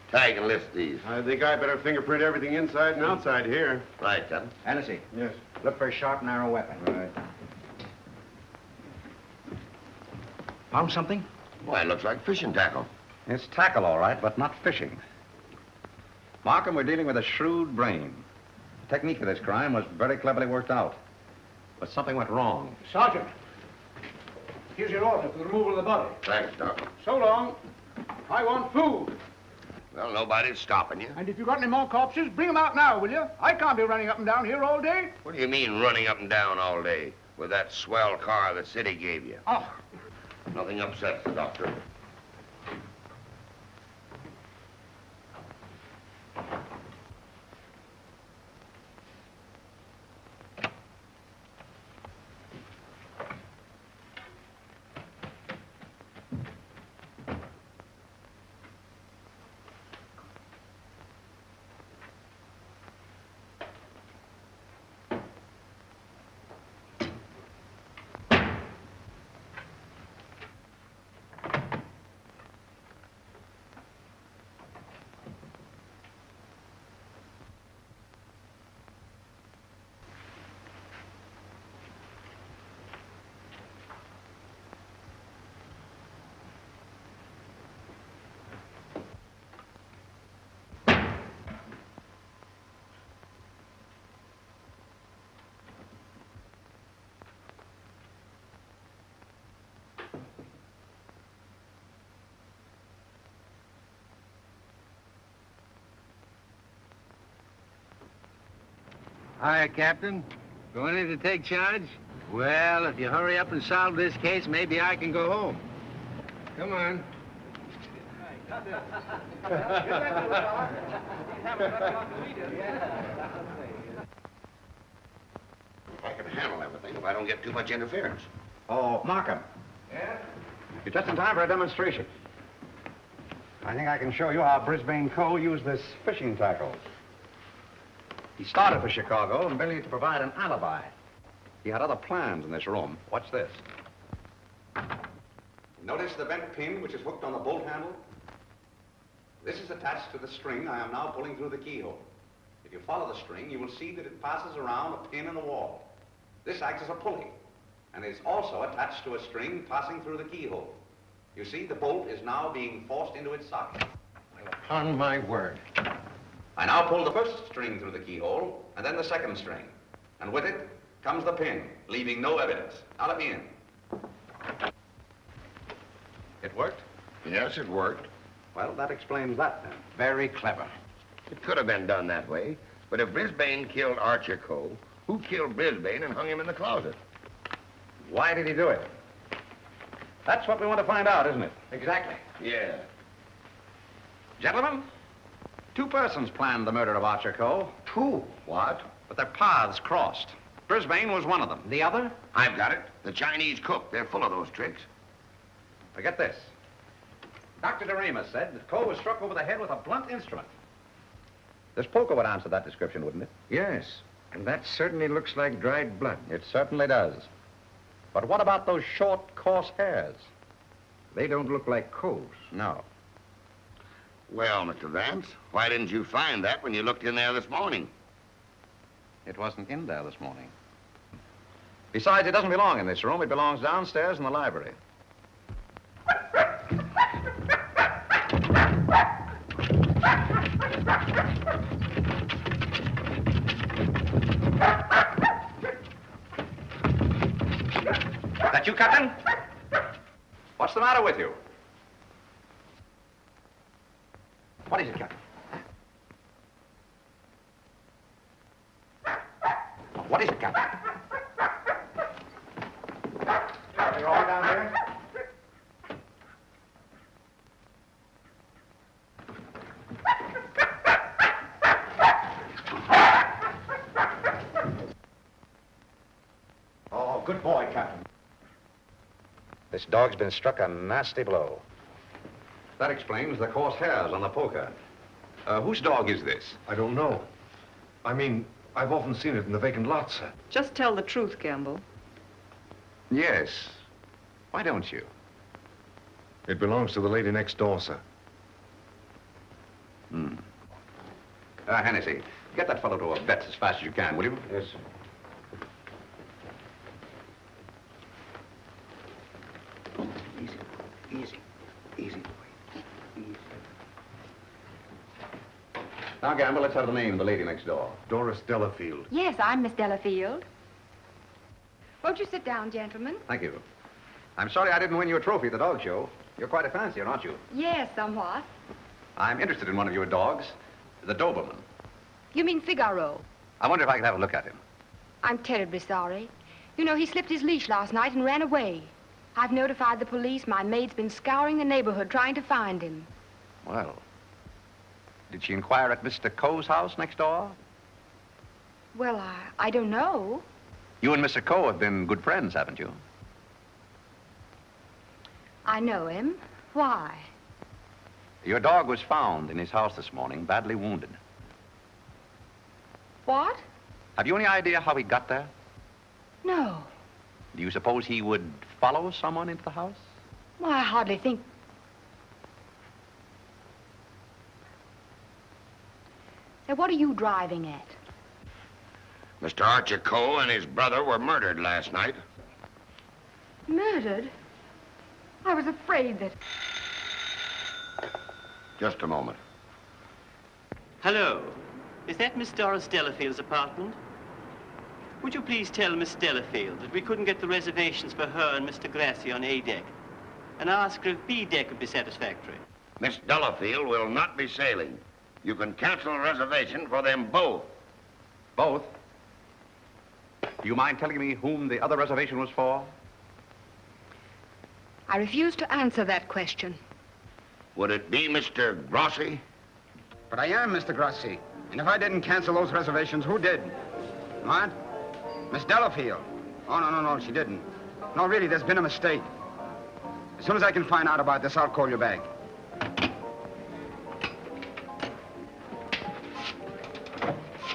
Speaker 18: tag and list these.
Speaker 12: I think I better fingerprint everything inside and outside here.
Speaker 18: Right, Captain.
Speaker 9: Hennessy.
Speaker 12: Yes.
Speaker 9: Look for a sharp, narrow weapon.
Speaker 12: Right.
Speaker 10: Found something?
Speaker 18: Why, it looks like fishing tackle.
Speaker 10: It's tackle, all right, but not fishing. Markham, we're dealing with a shrewd brain. The technique of this crime was very cleverly worked out. But something went wrong.
Speaker 8: Sergeant, here's your order for the removal of the body.
Speaker 18: Thanks, Doc.
Speaker 8: So long. I want food.
Speaker 18: Well, nobody's stopping you.
Speaker 8: And if you've got any more corpses, bring them out now, will you? I can't be running up and down here all day.
Speaker 18: What do you mean running up and down all day with that swell car the city gave you?
Speaker 8: Oh.
Speaker 18: Nothing upsets the doctor.
Speaker 13: Hiya, Captain. Going in to take charge? Well, if you hurry up and solve this case, maybe I can go home. Come on.
Speaker 18: I can handle everything if I don't get too much interference.
Speaker 10: Oh, Markham.
Speaker 18: Yeah?
Speaker 10: You're just in time for a demonstration. I think I can show you how Brisbane Cole used this fishing tackle. He started for Chicago and merely to provide an alibi. He had other plans in this room. Watch this. Notice the bent pin which is hooked on the bolt handle? This is attached to the string I am now pulling through the keyhole. If you follow the string, you will see that it passes around a pin in the wall. This acts as a pulley, and is also attached to a string passing through the keyhole. You see, the bolt is now being forced into its socket.
Speaker 13: Well, upon my word.
Speaker 10: I now pull the first string through the keyhole, and then the second string. And with it comes the pin, leaving no evidence. Now let me in. It worked?
Speaker 18: Yes, it worked.
Speaker 10: Well, that explains that, then. Very clever.
Speaker 18: It could have been done that way, but if Brisbane killed Archer Cole, who killed Brisbane and hung him in the closet?
Speaker 10: Why did he do it? That's what we want to find out, isn't it?
Speaker 9: Exactly.
Speaker 18: Yeah.
Speaker 10: Gentlemen, two persons planned the murder of Archer Cole.
Speaker 18: Two? What?
Speaker 10: But their paths crossed. Brisbane was one of them.
Speaker 9: The other?
Speaker 18: I've got it. The Chinese cook. They're full of those tricks.
Speaker 10: Forget this. Dr. Doremus said that Cole was struck over the head with a blunt instrument. This poker would answer that description, wouldn't it?
Speaker 13: Yes, and that certainly looks like dried blood.
Speaker 10: It certainly does. But what about those short, coarse hairs?
Speaker 13: They don't look like Cole's.
Speaker 10: No.
Speaker 18: Well, Mr. Vance, why didn't you find that when you looked in there this morning?
Speaker 10: It wasn't in there this morning. Besides, it doesn't belong in this room. It belongs downstairs in the library. That you, Captain? What's the matter with you? What is it, Captain? What is it, Captain? You're all down here? Oh, good boy, Captain.
Speaker 11: This dog's been struck a nasty blow.
Speaker 10: That explains the coarse hairs on the poker. Whose dog is this?
Speaker 16: I don't know. I mean, I've often seen it in the vacant lot, sir.
Speaker 19: Just tell the truth, Campbell.
Speaker 10: Yes. Why don't you?
Speaker 16: It belongs to the lady next door, sir.
Speaker 10: Hmm. Hennessy, get that fellow to a vet as fast as you can, will you?
Speaker 11: Yes, sir.
Speaker 10: Easy. Now, Gamble, let's have the name of the lady next door.
Speaker 16: Doris Delafield.
Speaker 20: Yes, I'm Miss Delafield. Won't you sit down, gentlemen?
Speaker 10: Thank you. I'm sorry I didn't win you a trophy at the dog show. You're quite a fancier, aren't you?
Speaker 20: Yes, somewhat.
Speaker 10: I'm interested in one of your dogs, the Doberman.
Speaker 20: You mean Figaro?
Speaker 10: I wonder if I could have a look at him.
Speaker 20: I'm terribly sorry. You know, he slipped his leash last night and ran away. I've notified the police. My maid's been scouring the neighborhood trying to find him.
Speaker 10: Well, did she inquire at Mr. Coe's house next door?
Speaker 20: Well, I don't know.
Speaker 10: You and Mr. Coe have been good friends, haven't you?
Speaker 20: I know him. Why?
Speaker 10: Your dog was found in his house this morning, badly wounded.
Speaker 20: What?
Speaker 10: Have you any idea how he got there?
Speaker 20: No.
Speaker 10: Do you suppose he would follow someone into the house?
Speaker 20: Well, I hardly think... Say, what are you driving at?
Speaker 18: Mr. Archer Coe and his brother were murdered last night.
Speaker 20: Murdered? I was afraid that...
Speaker 18: Just a moment.
Speaker 5: Hello. Is that Miss Doris Delafield's apartment? Would you please tell Miss Delafield that we couldn't get the reservations for her and Mr. Grassy on A deck, and ask her if B deck would be satisfactory?
Speaker 18: Miss Delafield will not be sailing. You can cancel a reservation for them both.
Speaker 10: Both? Do you mind telling me whom the other reservation was for?
Speaker 20: I refuse to answer that question.
Speaker 18: Would it be Mr. Grossi?
Speaker 14: But I am Mr. Grossi. And if I didn't cancel those reservations, who did? What? Miss Delafield. Oh, no, she didn't. No, really, there's been a mistake. As soon as I can find out about this, I'll call you back.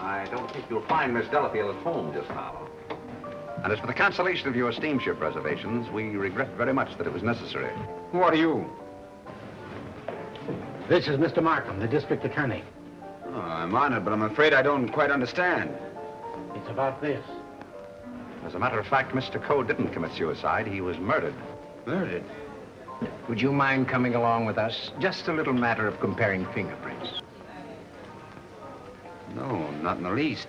Speaker 10: I don't think you'll find Miss Delafield at home just now. And as for the cancellation of your steamship reservations, we regret very much that it was necessary.
Speaker 14: Who are you?
Speaker 8: This is Mr. Markham, the district attorney.
Speaker 14: Oh, I'm honored, but I'm afraid I don't quite understand.
Speaker 8: It's about this.
Speaker 10: As a matter of fact, Mr. Coe didn't commit suicide. He was murdered.
Speaker 9: Murdered? Would you mind coming along with us? Just a little matter of comparing fingerprints.
Speaker 14: No, not in the least.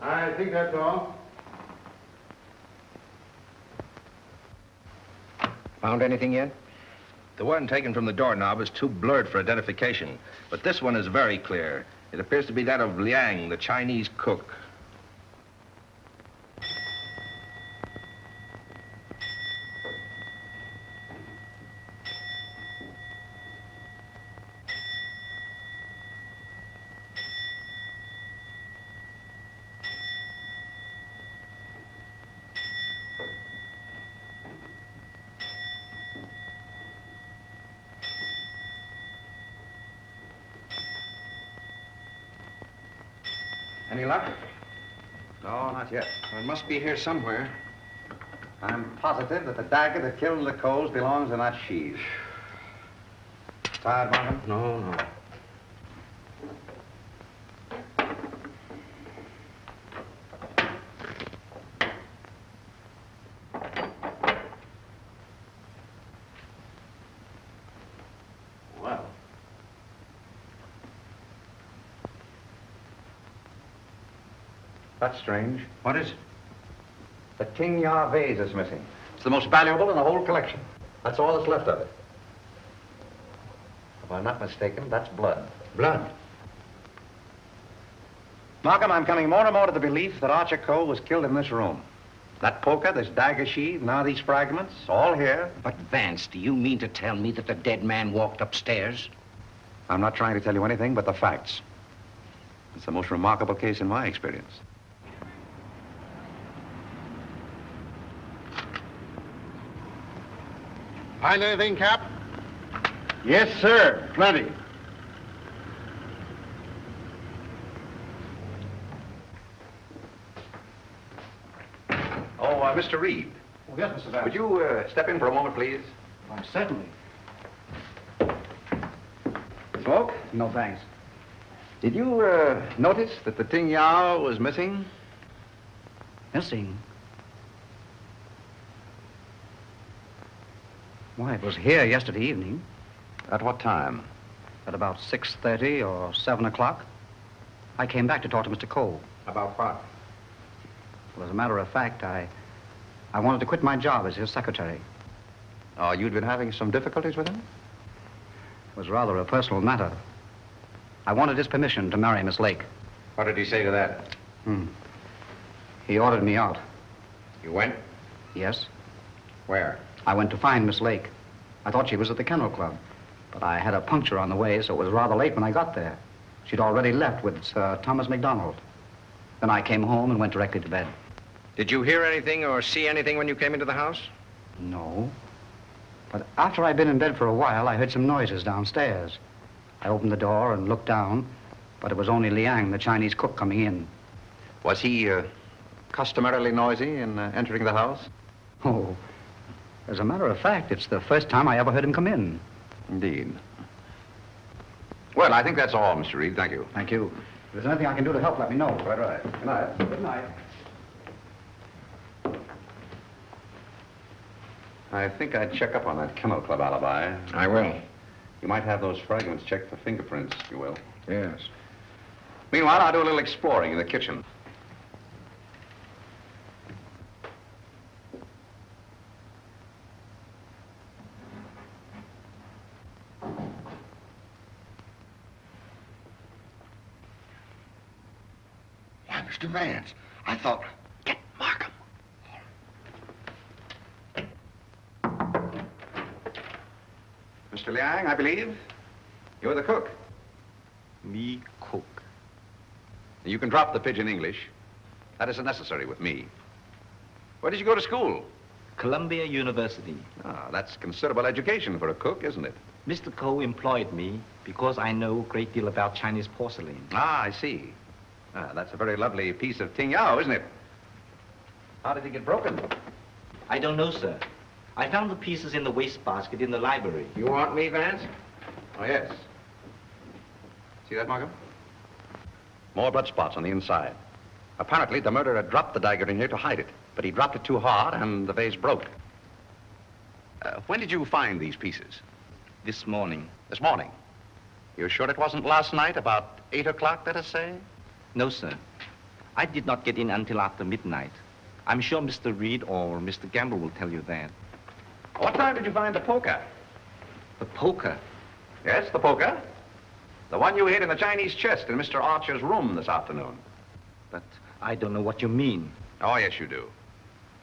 Speaker 12: I think that's all.
Speaker 9: Found anything yet?
Speaker 11: The one taken from the doorknob is too blurred for identification, but this one is very clear. It appears to be that of Liang, the Chinese cook.
Speaker 10: Any luck? No, not yet.
Speaker 9: Well, it must be here somewhere.
Speaker 10: I'm positive that the dagger that killed the Coles belongs in that sheath. Tired, Markham?
Speaker 6: No, no.
Speaker 10: Well. That's strange. What is it? The King Ya vase is missing. It's the most valuable in the whole collection. That's all that's left of it. If I'm not mistaken, that's blood.
Speaker 9: Blood?
Speaker 10: Markham, I'm coming more and more to the belief that Archer Cole was killed in this room. That poker, this dagger sheath, now these fragments, all here.
Speaker 9: But Vance, do you mean to tell me that the dead man walked upstairs?
Speaker 10: I'm not trying to tell you anything but the facts. It's the most remarkable case in my experience.
Speaker 17: Find anything, Cap?
Speaker 14: Yes, sir. Plenty.
Speaker 10: Oh, Mr. Reed.
Speaker 8: Oh, yes, Mr. Vance.
Speaker 10: Would you step in for a moment, please?
Speaker 8: Oh, certainly.
Speaker 10: Smoke?
Speaker 8: No, thanks.
Speaker 10: Did you notice that the Ting Yao was missing?
Speaker 8: Missing? Why, it was here yesterday evening.
Speaker 10: At what time?
Speaker 8: At about 6:30 or 7 o'clock. I came back to talk to Mr. Cole.
Speaker 10: About what?
Speaker 8: Well, as a matter of fact, I wanted to quit my job as his secretary.
Speaker 10: Oh, you'd been having some difficulties with him?
Speaker 8: It was rather a personal matter. I wanted his permission to marry Miss Lake.
Speaker 10: What did he say to that?
Speaker 8: He ordered me out.
Speaker 10: You went?
Speaker 8: Yes.
Speaker 10: Where?
Speaker 8: I went to find Miss Lake. I thought she was at the Kennel Club, but I had a puncture on the way, so it was rather late when I got there. She'd already left with Sir Thomas MacDonald. Then I came home and went directly to bed.
Speaker 10: Did you hear anything or see anything when you came into the house?
Speaker 8: No. But after I'd been in bed for a while, I heard some noises downstairs. I opened the door and looked down, but it was only Liang, the Chinese cook, coming in.
Speaker 10: Was he customarily noisy in entering the house?
Speaker 8: Oh, as a matter of fact, it's the first time I ever heard him come in.
Speaker 10: Indeed. Well, I think that's all, Mr. Reed. Thank you.
Speaker 8: Thank you. If there's anything I can do to help, let me know.
Speaker 10: Right. Good night.
Speaker 8: Good night.
Speaker 10: I think I'd check up on that Kennel Club alibi.
Speaker 9: I will.
Speaker 10: You might have those fragments checked for fingerprints, if you will.
Speaker 9: Yes.
Speaker 10: Meanwhile, I'll do a little exploring in the kitchen.
Speaker 18: Why, Mr. Vance, I thought... Get Markham.
Speaker 10: Mr. Liang, I believe. You're the cook.
Speaker 15: Me cook.
Speaker 10: You can drop the pidgin English. That isn't necessary with me. Where did you go to school?
Speaker 15: Columbia University.
Speaker 10: Ah, that's considerable education for a cook, isn't it?
Speaker 15: Mr. Coe employed me because I know a great deal about Chinese porcelain.
Speaker 10: Ah, I see. Ah, that's a very lovely piece of Ting Yao, isn't it? How did it get broken?
Speaker 15: I don't know, sir. I found the pieces in the wastebasket in the library.
Speaker 9: You want me, Vance?
Speaker 10: Oh, yes. See that, Markham? More blood spots on the inside. Apparently, the murderer dropped the dagger in here to hide it, but he dropped it too hard and the vase broke. When did you find these pieces?
Speaker 15: This morning.
Speaker 10: This morning? You're sure it wasn't last night, about 8 o'clock, let us say?
Speaker 15: No, sir. I did not get in until after midnight. I'm sure Mr. Reed or Mr. Gamble will tell you that.
Speaker 10: What time did you find the poker?
Speaker 15: The poker?
Speaker 10: Yes, the poker. The one you hid in the Chinese chest in Mr. Archer's room this afternoon.
Speaker 15: But I don't know what you mean.
Speaker 10: Oh, yes, you do.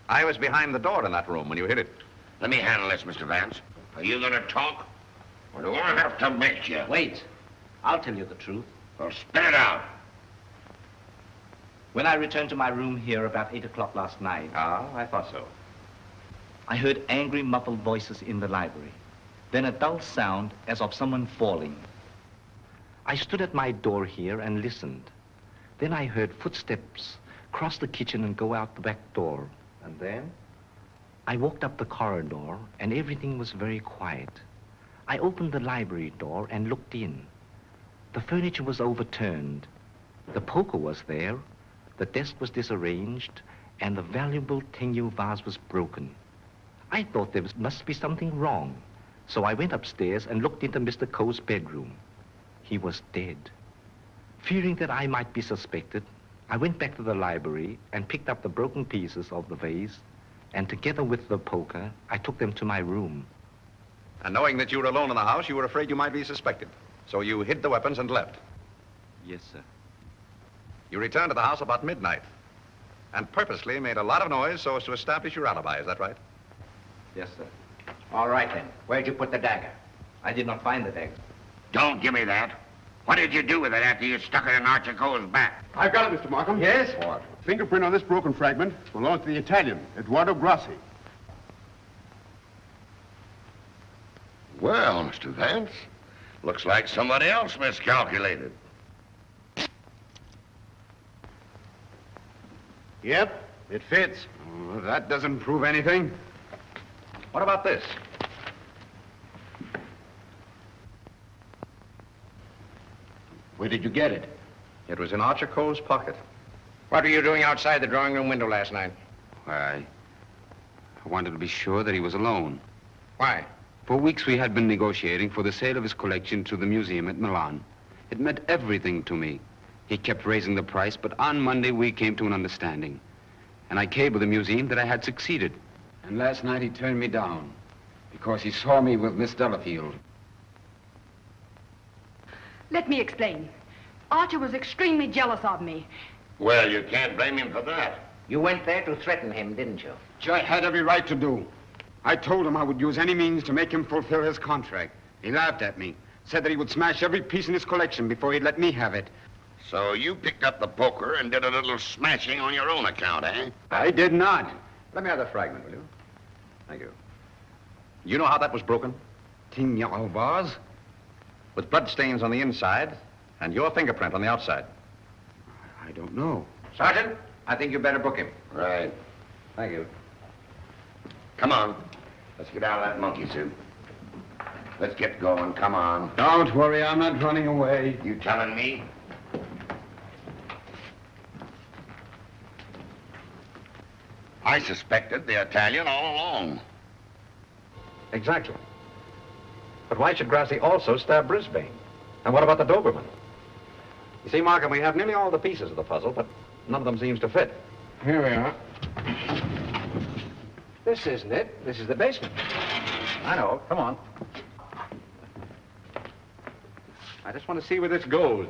Speaker 10: I was behind the door in that room when you hid it.
Speaker 18: Let me handle this, Mr. Vance. Are you going to talk? Or do I have to make you?
Speaker 15: Wait. I'll tell you the truth.
Speaker 18: Well, spit it out.
Speaker 15: When I returned to my room here about 8 o'clock last night...
Speaker 10: Ah, I thought so.
Speaker 15: I heard angry, muffled voices in the library. Then a dull sound as of someone falling. I stood at my door here and listened. Then I heard footsteps cross the kitchen and go out the back door.
Speaker 10: And then?
Speaker 7: I walked up the corridor, and everything was very quiet. I opened the library door and looked in. The furniture was overturned. The poker was there, the desk was disarranged, and the valuable Tengu vase was broken. I thought there must be something wrong, so I went upstairs and looked into Mr. Coe's bedroom. He was dead. Fearing that I might be suspected, I went back to the library and picked up the broken pieces of the vase, and together with the poker, I took them to my room.
Speaker 10: And knowing that you were alone in the house, you were afraid you might be suspected. So you hid the weapons and left.
Speaker 7: Yes, sir.
Speaker 10: You returned to the house about midnight and purposely made a lot of noise so as to establish your alibi. Is that right?
Speaker 7: Yes, sir.
Speaker 9: All right, then. Where'd you put the dagger?
Speaker 7: I did not find the dagger.
Speaker 18: Don't give me that. What did you do with it after you stuck it in Archer Coe's back?
Speaker 14: I've got it, Mr. Markham.
Speaker 18: Yes?
Speaker 14: What? Fingerprint on this broken fragment belongs to the Italian, Eduardo Grassi.
Speaker 18: Well, Mr. Vance, looks like somebody else miscalculated.
Speaker 14: Yep, it fits. Oh, that doesn't prove anything.
Speaker 10: What about this?
Speaker 14: Where did you get it?
Speaker 10: It was in Archer Coe's pocket.
Speaker 9: What were you doing outside the drawing room window last night?
Speaker 14: Why, I wanted to be sure that he was alone.
Speaker 9: Why?
Speaker 14: For weeks we had been negotiating for the sale of his collection to the museum at Milan. It meant everything to me. He kept raising the price, but on Monday we came to an understanding. And I cabled the museum that I had succeeded. And last night he turned me down because he saw me with Miss Delafield.
Speaker 20: Let me explain. Archer was extremely jealous of me.
Speaker 18: Well, you can't blame him for that.
Speaker 9: You went there to threaten him, didn't you?
Speaker 14: Which I had every right to do. I told him I would use any means to make him fulfill his contract. He laughed at me, said that he would smash every piece in his collection before he'd let me have it.
Speaker 18: So you picked up the poker and did a little smashing on your own account, eh?
Speaker 14: I did not.
Speaker 10: Let me have that fragment, will you? Thank you. You know how that was broken?
Speaker 14: Tin yellow vase.
Speaker 10: With blood stains on the inside and your fingerprint on the outside.
Speaker 14: I don't know.
Speaker 9: Sergeant, I think you better book him.
Speaker 18: Right.
Speaker 10: Thank you.
Speaker 18: Come on. Let's get out of that monkey suit. Let's get going. Come on.
Speaker 14: Don't worry, I'm not running away.
Speaker 18: You telling me? I suspected the Italian all along.
Speaker 10: Exactly. But why should Grassi also stab Brisbane? And what about the Doberman? You see, Markham, we have nearly all the pieces of the puzzle, but none of them seems to fit.
Speaker 9: Here we are. This isn't it. This is the basement.
Speaker 10: I know. Come on. I just want to see where this goes.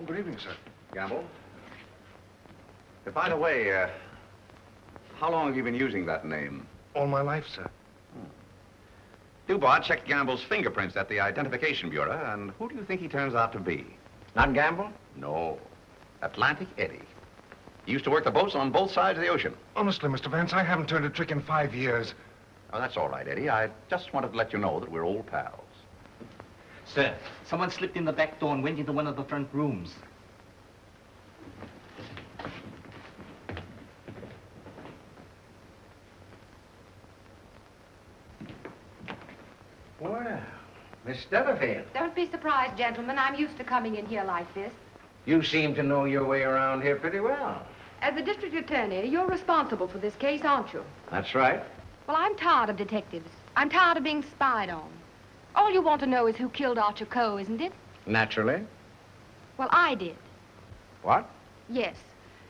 Speaker 16: Good evening, sir.
Speaker 10: Gamble? By the way, how long have you been using that name?
Speaker 16: All my life, sir.
Speaker 10: Dubois checked Gamble's fingerprints at the Identification Bureau, and who do you think he turns out to be?
Speaker 9: Not Gamble?
Speaker 10: No. Atlantic Eddie. He used to work the boats on both sides of the ocean.
Speaker 16: Honestly, Mr. Vance, I haven't turned a trick in 5 years.
Speaker 10: Oh, that's all right, Eddie. I just wanted to let you know that we're old pals.
Speaker 15: Sir, someone slipped in the back door and went into one of the front rooms.
Speaker 9: Well, Miss Delafield,
Speaker 20: Don't be surprised, gentlemen. I'm used to coming in here like this.
Speaker 9: you seem to know your way around here pretty well.
Speaker 20: As the district attorney, you're responsible for this case, aren't you?
Speaker 9: That's right.
Speaker 20: Well, I'm tired of detectives. I'm tired of being spied on. All you want to know is who killed Archer Coe, isn't it?
Speaker 9: Naturally.
Speaker 20: Well, I did.
Speaker 9: What?
Speaker 20: Yes.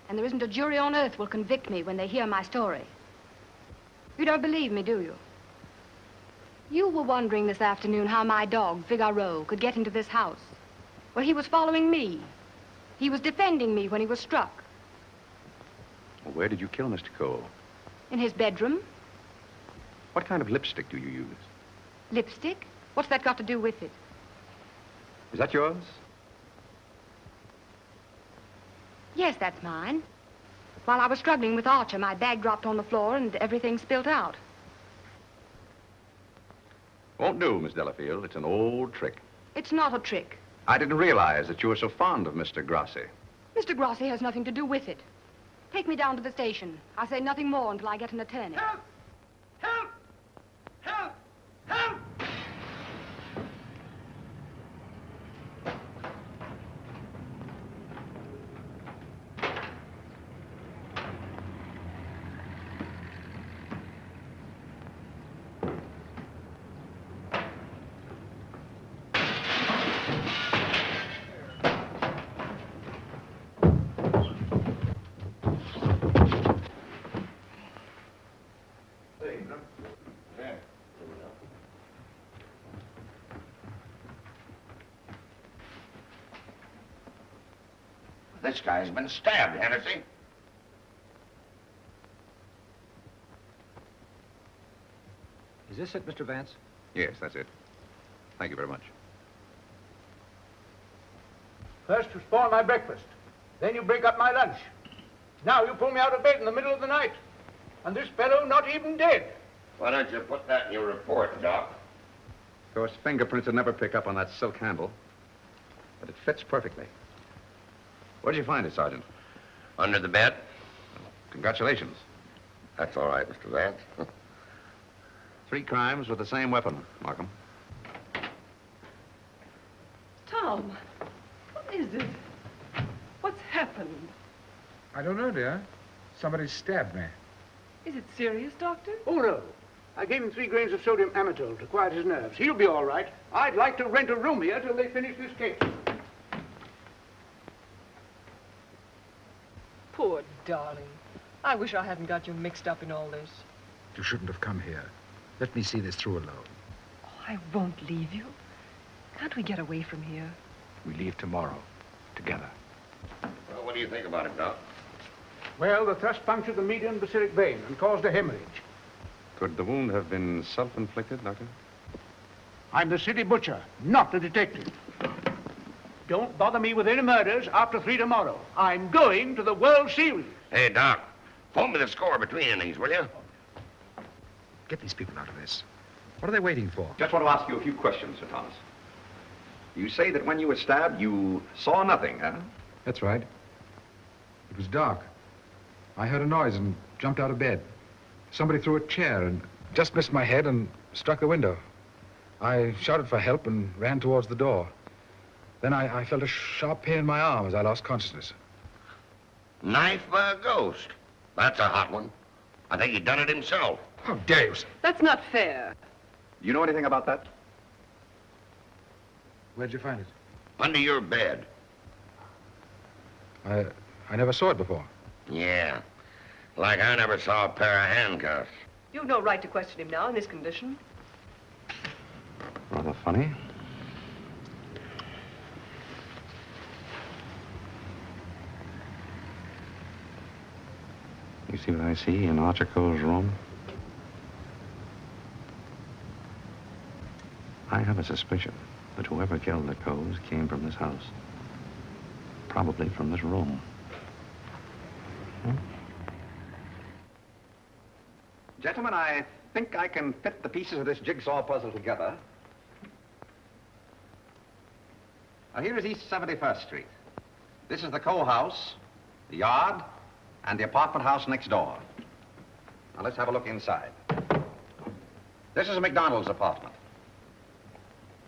Speaker 20: And there isn't a jury on earth will convict me when they hear my story. You don't believe me, do you? You were wondering this afternoon how my dog, Figaro, could get into this house. Well, he was following me. He was defending me when he was struck.
Speaker 10: Well, where did you kill Mr. Cole?
Speaker 20: In his bedroom.
Speaker 10: What kind of lipstick do you use?
Speaker 20: Lipstick? What's that got to do with it?
Speaker 10: Is that yours?
Speaker 20: Yes, that's mine. While I was struggling with Archer, my bag dropped on the floor and everything spilt out.
Speaker 10: Won't do, Miss Delafield. It's an old trick.
Speaker 20: It's not a trick.
Speaker 10: I didn't realize that you were so fond of Mr. Grassi.
Speaker 20: Mr. Grassi has nothing to do with it. Take me down to the station. I'll say nothing more until I get an attorney.
Speaker 2: Help! Help! Help! Help!
Speaker 18: This guy's been stabbed, hasn't he?
Speaker 4: Is this it, Mr. Vance?
Speaker 10: Yes, that's it. Thank you very much.
Speaker 8: First you spoil my breakfast. Then you break up my lunch. Now you pull me out of bed in the middle of the night. And this fellow not even dead.
Speaker 18: Why don't you put that in your report, Doc?
Speaker 10: Of course, fingerprints would never pick up on that silk handle. But it fits perfectly. Where did you find it, Sergeant?
Speaker 18: Under the bed.
Speaker 10: Congratulations.
Speaker 18: That's all right, Mr. Vance.
Speaker 10: 3 crimes with the same weapon, Markham.
Speaker 19: Tom, what is it? What's happened?
Speaker 4: I don't know, dear. Somebody stabbed me.
Speaker 19: Is it serious, Doctor?
Speaker 8: Oh, no. I gave him 3 grains of sodium amytal to quiet his nerves. He'll be all right. I'd like to rent a room here till they finish this case.
Speaker 19: Poor darling. I wish I hadn't got you mixed up in all this.
Speaker 4: You shouldn't have come here. Let me see this through alone.
Speaker 19: Oh, I won't leave you. Can't we get away from here?
Speaker 4: We leave tomorrow. Together.
Speaker 18: Well, what do you think about it, Doc?
Speaker 8: Well, the thrust punctured the median basilic vein and caused a hemorrhage.
Speaker 10: Could the wound have been self-inflicted, Doctor?
Speaker 8: I'm the city butcher, not the detective. Don't bother me with any murders after 3 tomorrow. I'm going to the World Series.
Speaker 18: Hey, Doc, phone me the score between innings, will you?
Speaker 4: Get these people out of this. What are they waiting for?
Speaker 10: Just want to ask you a few questions, Sir Thomas. You say that when you were stabbed, you saw nothing, huh?
Speaker 4: That's right. It was dark. I heard a noise and jumped out of bed. Somebody threw a chair and just missed my head and struck the window. I shouted for help and ran towards the door. Then I felt a sharp pain in my arm as I lost consciousness.
Speaker 18: Knife by a ghost. That's a hot one. I think he done it himself.
Speaker 4: How dare you, sir?
Speaker 19: That's not fair.
Speaker 10: Do you know anything about that?
Speaker 4: Where'd you find it?
Speaker 18: Under your bed.
Speaker 4: I never saw it before.
Speaker 18: Yeah. Like I never saw a pair of handcuffs.
Speaker 19: You've no right to question him now in this condition.
Speaker 10: Rather funny. You see what I see in Archer Coe's room? I have a suspicion that whoever killed the Coes came from this house. Probably from this room. Gentlemen, I think I can fit the pieces of this jigsaw puzzle together. Now, here is East 71st Street. This is the Coe house, the yard, and the apartment house next door. Now, let's have a look inside. This is a McDonald's apartment.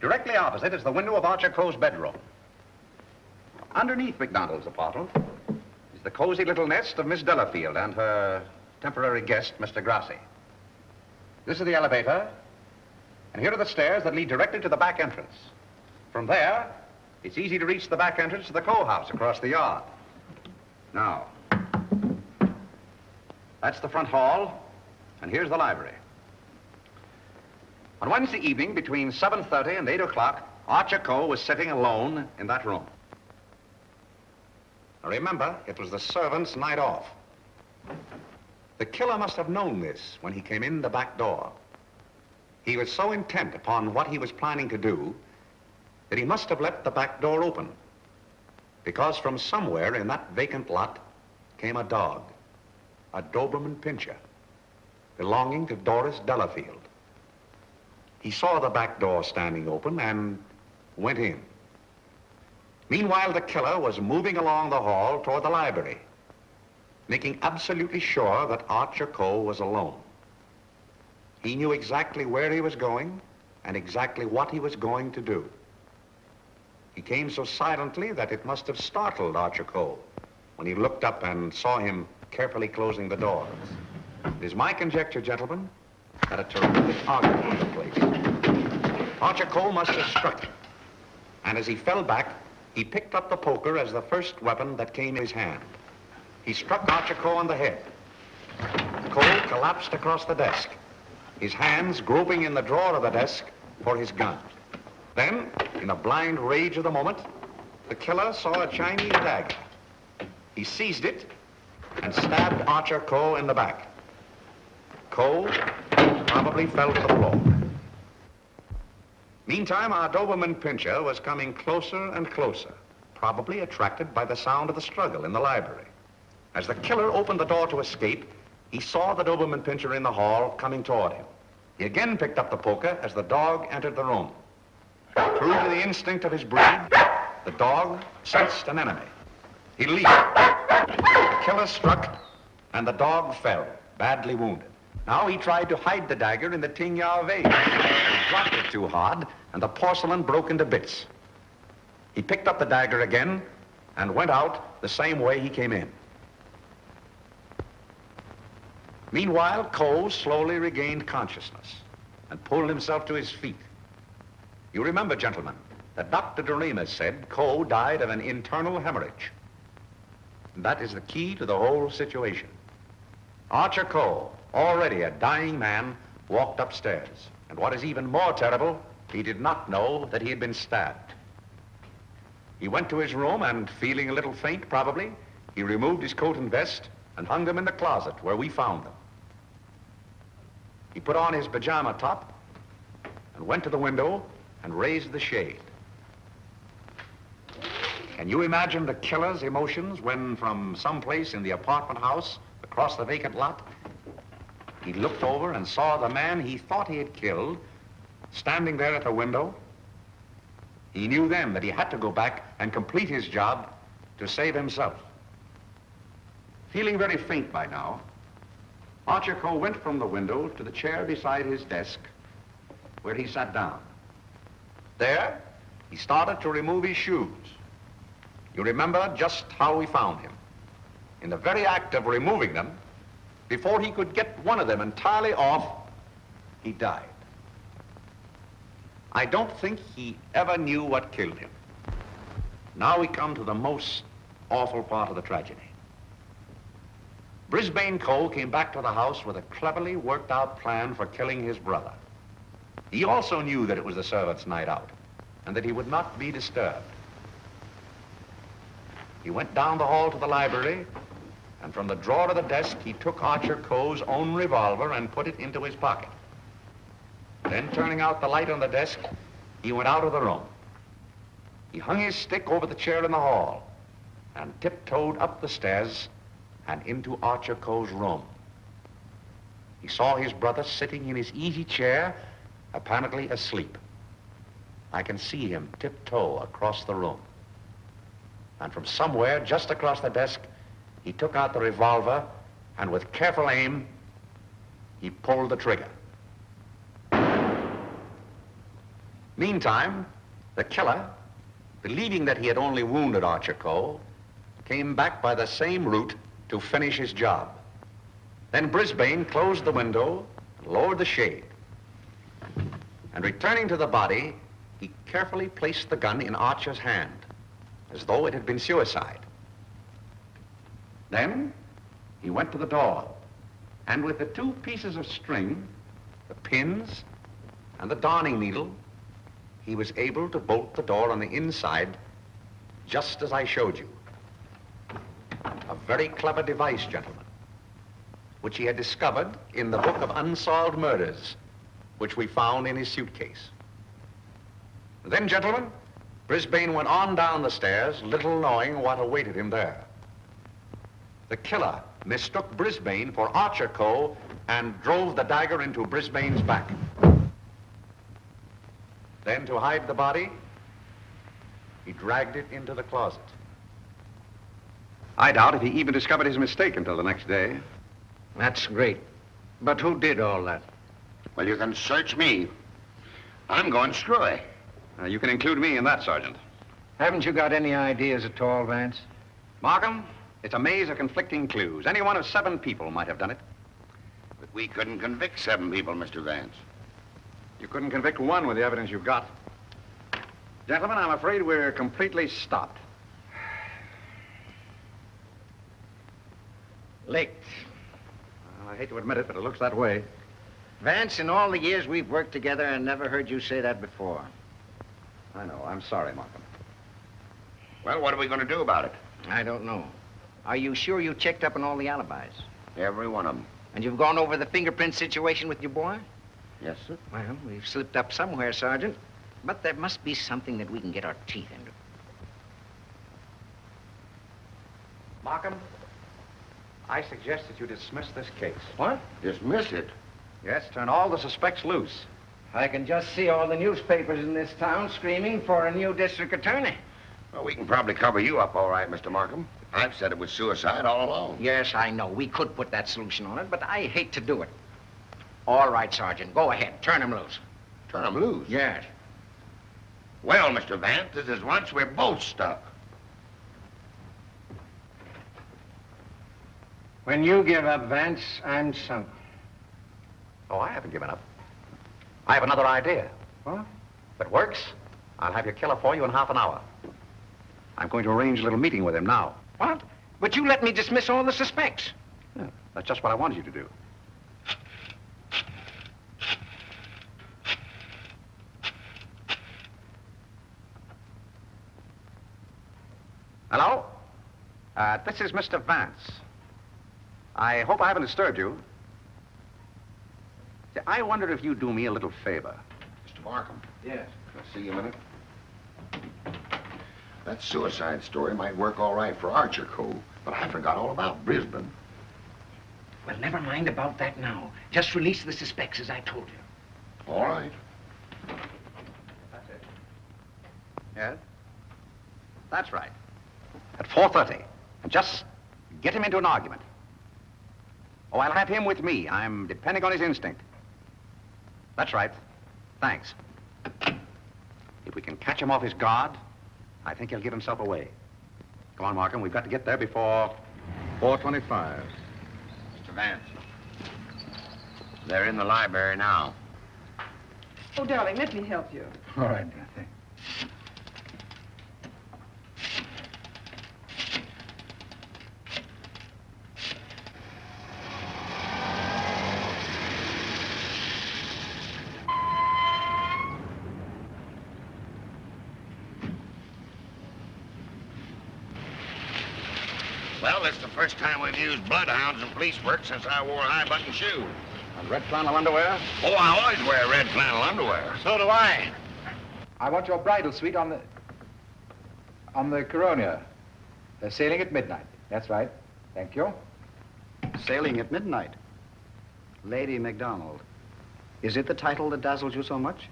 Speaker 10: Directly opposite is the window of Archer Coe's bedroom. Underneath McDonald's apartment is the cozy little nest of Miss Delafield and her temporary guest, Mr. Grassi. This is the elevator, and here are the stairs that lead directly to the back entrance. From there, it's easy to reach the back entrance to the Coe house across the yard. Now, that's the front hall, and here's the library. On Wednesday evening, between 7:30 and 8 o'clock, Archer Coe was sitting alone in that room. Now remember, it was the servant's night off. The killer must have known this when he came in the back door. He was so intent upon what he was planning to do that he must have left the back door open. Because from somewhere in that vacant lot came a dog, a Doberman Pinscher, belonging to Doris Delafield. He saw the back door standing open and went in. Meanwhile, the killer was moving along the hall toward the library, making absolutely sure that Archer Cole was alone. He knew exactly where he was going and exactly what he was going to do. He came so silently that it must have startled Archer Cole when he looked up and saw him carefully closing the door. It is my conjecture, gentlemen, that a terrific argument took place. Archer Cole must have struck him, and as he fell back, he picked up the poker as the first weapon that came in his hand. He struck Archer Cole on the head. Cole collapsed across the desk, his hands groping in the drawer of the desk for his gun. Then, in a blind rage of the moment, the killer saw a Chinese dagger. He seized it and stabbed Archer Cole in the back. Cole probably fell to the floor. Meantime, our Doberman Pinscher was coming closer and closer, probably attracted by the sound of the struggle in the library. As the killer opened the door to escape, he saw the Doberman Pinscher in the hall coming toward him. He again picked up the poker as the dog entered the room. True to the instinct of his breed, the dog sensed an enemy. He leaped. The killer struck, and the dog fell, badly wounded. Now he tried to hide the dagger in the Tingya vase. He dropped it too hard, and the porcelain broke into bits. He picked up the dagger again and went out the same way he came in. Meanwhile, Cole slowly regained consciousness and pulled himself to his feet. You remember, gentlemen, that Dr. Doremus said Cole died of an internal hemorrhage. And that is the key to the whole situation. Archer Cole, already a dying man, walked upstairs. And what is even more terrible, he did not know that he had been stabbed. He went to his room and, feeling a little faint probably, he removed his coat and vest and hung them in the closet where we found them. He put on his pajama top and went to the window and raised the shade. Can you imagine the killer's emotions when, from someplace in the apartment house across the vacant lot, he looked over and saw the man he thought he had killed standing there at the window? He knew then that he had to go back and complete his job to save himself. Feeling very faint by now, Archer Cole went from the window to the chair beside his desk, where he sat down. There, he started to remove his shoes. You remember just how we found him. In the very act of removing them, before he could get one of them entirely off, he died. I don't think he ever knew what killed him. Now we come to the most awful part of the tragedy. Brisbane Cole came back to the house with a cleverly worked out plan for killing his brother. He also knew that it was the servants' night out and that he would not be disturbed. He went down the hall to the library, and from the drawer of the desk, he took Archer Cole's own revolver and put it into his pocket. Then, turning out the light on the desk, he went out of the room. He hung his stick over the chair in the hall and tiptoed up the stairs and into Archer Cole's room. He saw his brother sitting in his easy chair, apparently asleep. I can see him tiptoe across the room. And from somewhere just across the desk, he took out the revolver and with careful aim, he pulled the trigger. Meantime, the killer, believing that he had only wounded Archer Cole, came back by the same route to finish his job. Then Brisbane closed the window, lowered the shade, and returning to the body, he carefully placed the gun in Archer's hand, as though it had been suicide. Then he went to the door, and with the two pieces of string, the pins and the darning needle, he was able to bolt the door on the inside, just as I showed you. A very clever device, gentlemen, which he had discovered in the book of Unsolved Murders, which we found in his suitcase. Then, gentlemen, Brisbane went on down the stairs, little knowing what awaited him there. The killer mistook Brisbane for Archer Coe and drove the dagger into Brisbane's back. Then, to hide the body, he dragged it into the closet. I doubt if he even discovered his mistake until the next day.
Speaker 9: That's great. But who did all that?
Speaker 18: Well, you can search me. I'm going screwy.
Speaker 10: You can include me in that, Sergeant.
Speaker 9: Haven't you got any ideas at all, Vance?
Speaker 10: Markham, it's a maze of conflicting clues. Any one of 7 people might have done it.
Speaker 18: But we couldn't convict 7 people, Mr. Vance.
Speaker 10: You couldn't convict 1 with the evidence you've got. Gentlemen, I'm afraid we're completely stopped.
Speaker 9: Licked.
Speaker 10: Well, I hate to admit it, but it looks that way.
Speaker 9: Vance, in all the years we've worked together, I never heard you say that before.
Speaker 10: I know. I'm sorry, Markham.
Speaker 18: Well, what are we going to do about it?
Speaker 9: I don't know. Are you sure you checked up on all the alibis?
Speaker 18: Every one of them.
Speaker 9: And you've gone over the fingerprint situation with your boy?
Speaker 18: Yes, sir.
Speaker 9: Well, we've slipped up somewhere, Sergeant. But there must be something that we can get our teeth into.
Speaker 10: Markham, I suggest that you dismiss this case.
Speaker 9: What?
Speaker 18: Dismiss it?
Speaker 10: Yes, turn all the suspects loose.
Speaker 9: I can just see all the newspapers in this town screaming for a new district attorney.
Speaker 18: Well, we can probably cover you up all right, Mr. Markham. I've said it was suicide all along.
Speaker 9: Yes, I know. We could put that solution on it, but I hate to do it. All right, Sergeant. Go ahead. Turn him loose.
Speaker 18: Turn him loose?
Speaker 9: Yes.
Speaker 18: Well, Mr. Vance, this is once we're both stuck.
Speaker 9: When you give up, Vance, I'm sunk.
Speaker 10: Oh, I haven't given up. I have another idea.
Speaker 9: What?
Speaker 10: If it works, I'll have your killer for you in half an hour. I'm going to arrange a little meeting with him now.
Speaker 9: What? But you let me dismiss all the suspects.
Speaker 10: Yeah, that's just what I wanted you to do. Hello? This is Mr. Vance. I hope I haven't disturbed you. I wondered if you'd do me a little favor.
Speaker 18: Mr. Markham.
Speaker 9: Yes.
Speaker 18: Can I see you a minute? That suicide story might work all right for Archer Coe, but I forgot all about Brisbane.
Speaker 9: Well, never mind about that now. Just release the suspects, as I told you.
Speaker 18: All right.
Speaker 10: That's it. Yes? That's right. At 4:30. And just get him into an argument. Oh, I'll have him with me. I'm depending on his instinct. That's right. Thanks. If we can catch him off his guard, I think he'll give himself away. Come on, Markham. We've got to get there before 4:25.
Speaker 18: Mr. Vance. They're in the library now.
Speaker 19: Oh, darling, let me help you.
Speaker 4: All right, dear. Thanks.
Speaker 18: Well, it's the first time we've used bloodhounds in police work since I wore high-button shoes.
Speaker 10: And red flannel underwear?
Speaker 18: Oh, I always wear red flannel underwear.
Speaker 4: So do I. I want your bridal suite on the Coronia. They're sailing at midnight. That's right. Thank you.
Speaker 1: Sailing at midnight. Lady MacDonald. Is it the title that dazzles you so much?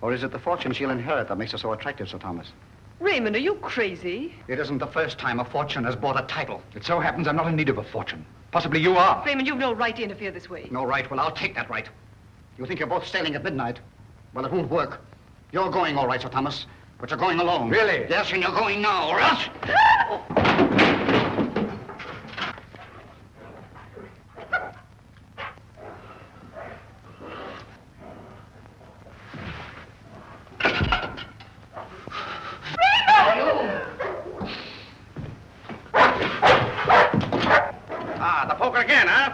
Speaker 1: Or is it the fortune she'll inherit that makes her so attractive, Sir Thomas?
Speaker 19: Raymond, are you crazy?
Speaker 1: It isn't the first time a fortune has bought a title. It so happens I'm not in need of a fortune. Possibly you are.
Speaker 19: Raymond, you've no right to interfere this way.
Speaker 1: No right? Well, I'll take that right. You think you're both sailing at midnight? Well, it won't work. You're going all right, Sir Thomas, but you're going alone.
Speaker 10: Really?
Speaker 1: Yes, and you're going now, or else...
Speaker 10: Ah, the poker again, huh?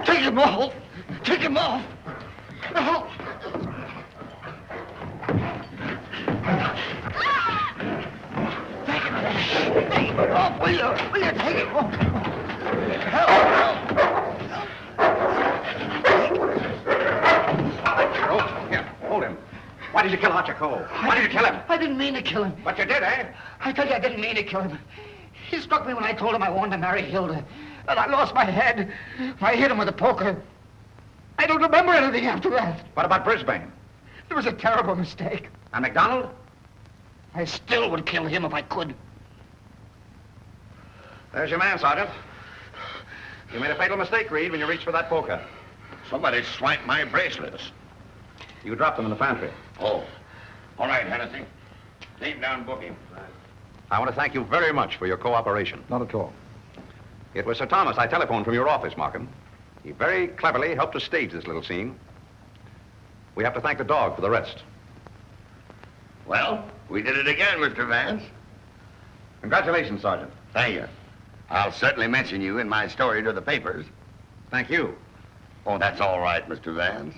Speaker 1: Take him off! Take him off! No. Take him off, will you? Will you take him off? Help!
Speaker 10: did you kill Archer Cole? Why did you kill him?
Speaker 9: I didn't mean to kill him.
Speaker 10: But you did, eh?
Speaker 9: I tell you, I didn't mean to kill him. He struck me when I told him I wanted to marry Hilda. And I lost my head. I hit him with a poker. I don't remember anything after that.
Speaker 10: What about Brisbane?
Speaker 9: It was a terrible mistake.
Speaker 10: And McDonald?
Speaker 9: I still would kill him if I could.
Speaker 10: There's your man, Sergeant. You made a fatal mistake, Reed, when you reached for that poker.
Speaker 18: Somebody swiped my bracelets.
Speaker 10: You dropped them in the pantry.
Speaker 18: Oh. All right, Hennessy. Leave down booking.
Speaker 10: I want to thank you very much for your cooperation.
Speaker 4: Not at all.
Speaker 10: It was Sir Thomas I telephoned from your office, Markham. He very cleverly helped us stage this little scene. We have to thank the dog for the rest.
Speaker 18: Well, we did it again, Mr. Vance.
Speaker 10: Congratulations, Sergeant.
Speaker 18: Thank you. I'll certainly mention you in my story to the papers.
Speaker 10: Thank you.
Speaker 18: Oh, that's all right, Mr. Vance.